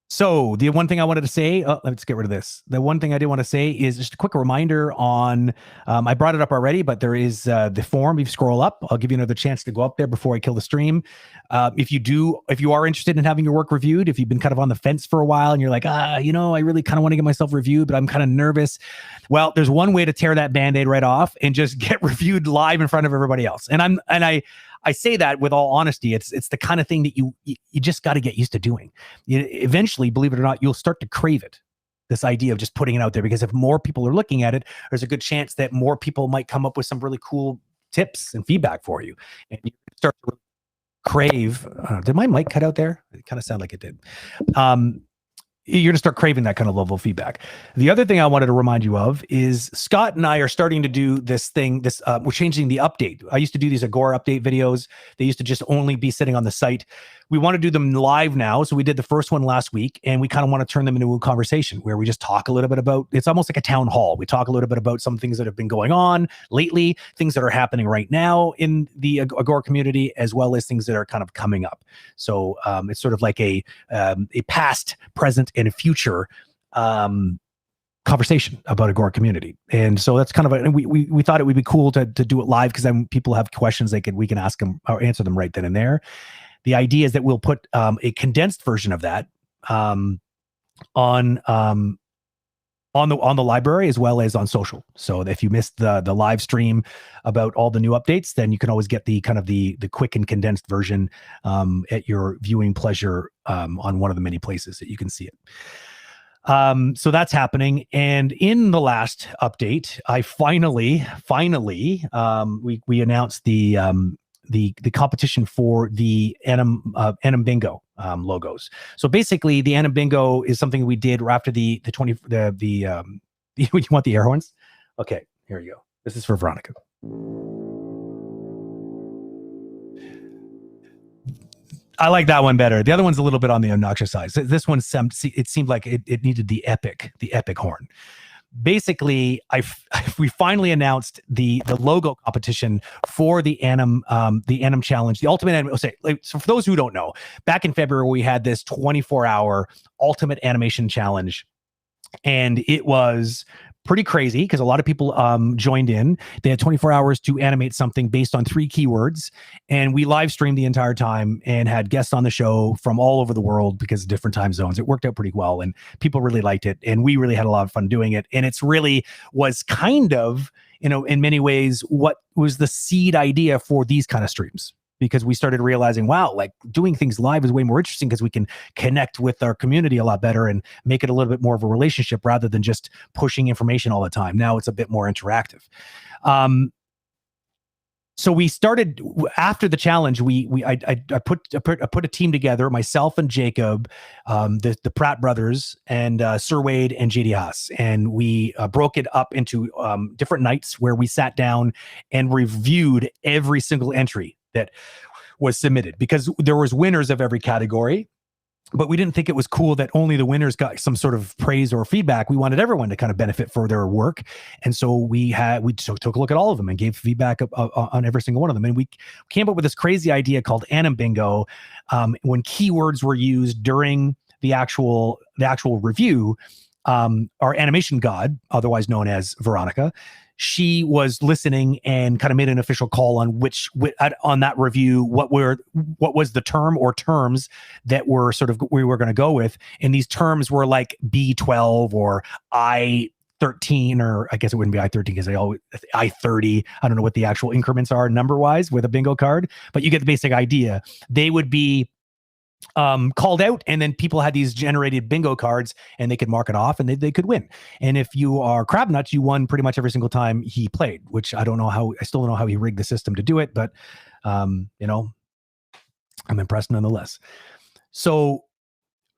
So the one thing I wanted to say, let's get rid of this. The one thing I did want to say is just a quick reminder on, I brought it up already, but there is the form. If you scroll up, I'll give you another chance to go up there before I kill the stream. If you are interested in having your work reviewed, if you've been kind of on the fence for a while and you're like, I really kind of want to get myself reviewed, but I'm kind of nervous. Well, there's one way to tear that Band-Aid right off and just get reviewed live in front of everybody else. And I say that with all honesty. It's the kind of thing that you just got to get used to doing. Eventually, believe it or not, you'll start to crave it. This idea of just putting it out there, because if more people are looking at it, there's a good chance that more people might come up with some really cool tips and feedback for you, and you start to crave. Did my mic cut out there? It kind of sounded like it did. You're going to start craving that kind of level of feedback. The other thing I wanted to remind you of is Scott and I are starting to do this thing. We're changing the update. I used to do these Agora update videos. They used to just only be sitting on the site. We want to do them live now. So we did the first one last week, and we kind of want to turn them into a conversation where we just talk a little bit about, it's almost like a town hall. We talk a little bit about some things that have been going on lately, things that are happening right now in the Agora community, as well as things that are kind of coming up. So it's sort of like a past, present, and a future conversation about Agora community. And so that's kind of we thought it would be cool to do it live, because then people have questions we can ask them or answer them right then and there. The idea is that we'll put a condensed version of that on the library as well as on social. So if you missed the live stream about all the new updates, then you can always get the kind of the quick and condensed version at your viewing pleasure on one of the many places that you can see it. So that's happening. And in the last update, I finally we announced the competition for the Anim Bingo logos. So basically, the Anim Bingo is something we did after the you want the air horns? Okay, here you go. This is for Veronica. I like that one better. The other one's a little bit on the obnoxious side. This one, it seemed like it needed the epic horn. Basically, we finally announced the logo competition for the Anim challenge, the ultimate anim. So for those who don't know, back in February we had this 24-hour ultimate animation challenge, and it was pretty crazy because a lot of people joined in. They had 24 hours to animate something based on 3 keywords, and we live streamed the entire time and had guests on the show from all over the world because of different time zones. It worked out pretty well, and people really liked it, and we really had a lot of fun doing it. And it's really was kind of, in many ways, what was the seed idea for these kind of streams. because we started realizing, wow, like doing things live is way more interesting because we can connect with our community a lot better and make it a little bit more of a relationship rather than just pushing information all the time. Now it's a bit more interactive. So we started after the challenge. I put a team together, myself and Jacob, the Pratt brothers, and Sir Wade and JD Haas, and we broke it up into different nights where we sat down and reviewed every single entry that was submitted, because there was winners of every category. But we didn't think it was cool that only the winners got some sort of praise or feedback. We wanted everyone to kind of benefit for their work. And so we took a look at all of them and gave feedback on every single one of them. And we came up with this crazy idea called Anim Bingo. When keywords were used during the actual review, our animation god, otherwise known as Veronica, she was listening and kind of made an official call on on that review, what was the term or terms that we were going to go with. And these terms were like B12 or I13, or I guess it wouldn't be I13 because I30. I don't know what the actual increments are number wise with a bingo card, but you get the basic idea. They would be called out, and then people had these generated bingo cards and they could mark it off and they could win. And if you are crab nuts, you won pretty much every single time he played, which I still don't know how he rigged the system to do it, but I'm impressed nonetheless. So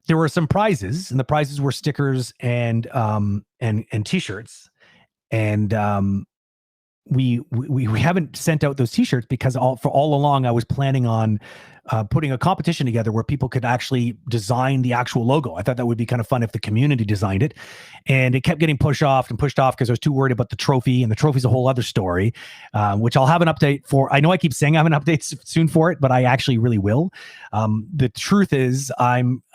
there were some prizes, and the prizes were stickers and t-shirts. And we haven't sent out those t-shirts because all along I was planning on putting a competition together where people could actually design the actual logo. I thought that would be kind of fun if the community designed it, and it kept getting pushed off because I was too worried about the trophy, and the trophy's a whole other story, which I'll have an update for. I know I keep saying I have an update soon for it, but I actually really will. The truth is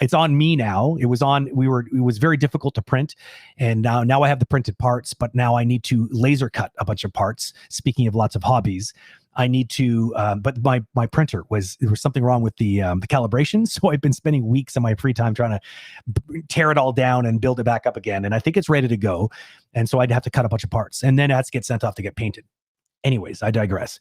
it's on me now. It was very difficult to print, and now I have the printed parts, but now I need to laser cut a bunch of parts. Speaking of lots of hobbies, I need to, but my printer there was something wrong with the calibration. So I've been spending weeks in my free time trying to tear it all down and build it back up again. And I think it's ready to go. And so I'd have to cut a bunch of parts, and then it has to get sent off to get painted. Anyways, I digress.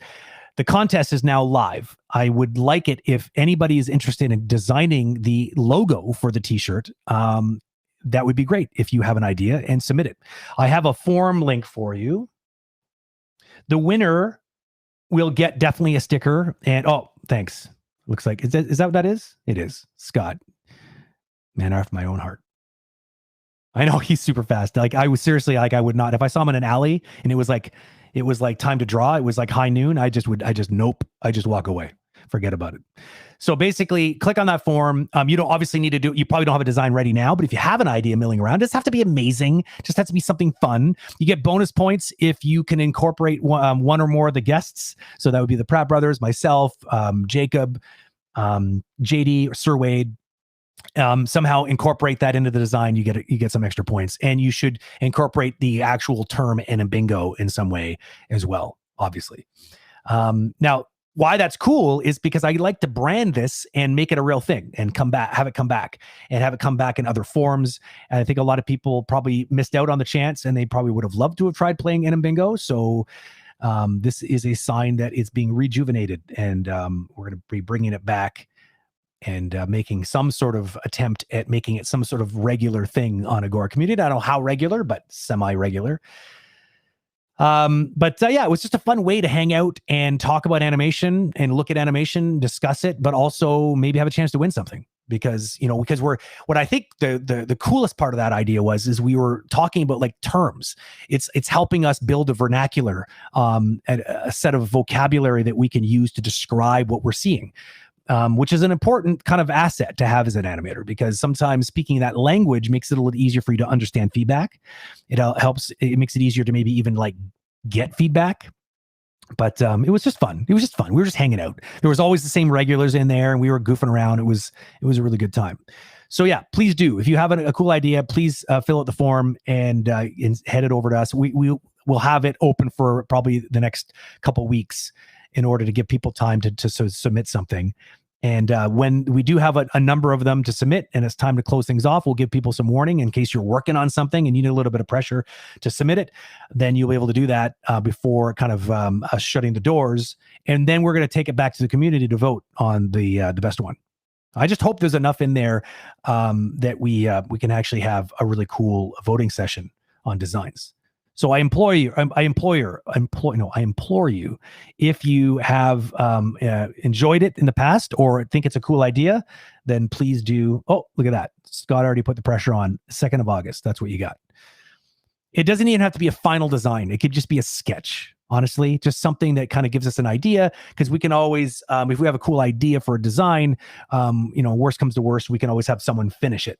The contest is now live. I would like it if anybody is interested in designing the logo for the t-shirt. That would be great if you have an idea, and submit it. I have a form link for you. The winner will get definitely a sticker, and thanks. Looks like, is that what that is? It is. Scott, man after my own heart. I know he's super fast. Like I was seriously like, I would not, if I saw him in an alley and it was like time to draw, it was like high noon, I just walk away, forget about it. So basically click on that form. You don't obviously need to you probably don't have a design ready now, but if you have an idea milling around, it doesn't have to be amazing. It just has to be something fun. You get bonus points if you can incorporate one or more of the guests. So that would be the Pratt brothers, myself, Jacob, JD, or Sir Wade. Somehow incorporate that into the design. You get some extra points, and you should incorporate the actual term in a bingo in some way as well, obviously. Now, why that's cool is because I like to brand this and make it a real thing and have it come back in other forms. And I think a lot of people probably missed out on the chance, and they probably would have loved to have tried playing in bingo. So this is a sign that it's being rejuvenated, and we're going to be bringing it back and making some sort of attempt at making it some sort of regular thing on Agora.Community. I don't know how regular, but semi-regular. Yeah, it was just a fun way to hang out and talk about animation and look at animation, discuss it, but also maybe have a chance to win something. Because what I think the coolest part of that idea is we were talking about like terms. It's helping us build a vernacular, a set of vocabulary that we can use to describe what we're seeing. Which is an important kind of asset to have as an animator, because sometimes speaking that language makes it a little easier for you to understand feedback. It makes it easier to maybe even like get feedback. But it was just fun. We were just hanging out. There was always the same regulars in there, and we were goofing around. It was a really good time. So yeah, please do. If you have a cool idea, please fill out the form and head it over to us. We'll have it open for probably the next couple weeks in order to give people time to submit something. And when we do have a number of them to submit and it's time to close things off, we'll give people some warning in case you're working on something and you need a little bit of pressure to submit it. Then you'll be able to do that before kind of us shutting the doors. And then we're going to take it back to the community to vote on the best one. I just hope there's enough in there that we can actually have a really cool voting session on designs. So I implore you, if you have enjoyed it in the past or think it's a cool idea, then please do. Oh, look at that. Scott already put the pressure on. 2nd of August. That's what you got. It doesn't even have to be a final design. It could just be a sketch. Honestly, just something that kind of gives us an idea, because we can always, if we have a cool idea for a design, worst comes to worst, we can always have someone finish it.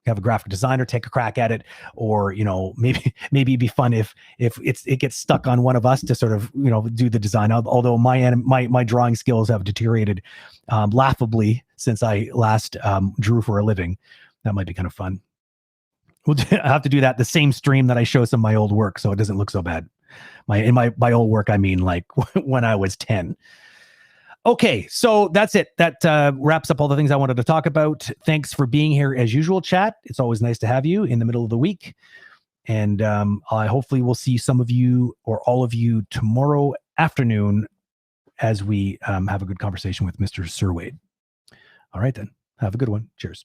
Have a graphic designer take a crack at it, or maybe it'd be fun if it gets stuck on one of us to sort of do the design. Although my drawing skills have deteriorated laughably since I last drew for a living. That might be kind of fun. We'll have to do that the same stream that I show some of my old work, so it doesn't look so bad. By old work, I mean like when I was 10. Okay, so that's it. That wraps up all the things I wanted to talk about. Thanks for being here as usual, chat. It's always nice to have you in the middle of the week. And I hopefully will see some of you or all of you tomorrow afternoon as we have a good conversation with Mr. Sir Wade. All right, then. Have a good one. Cheers.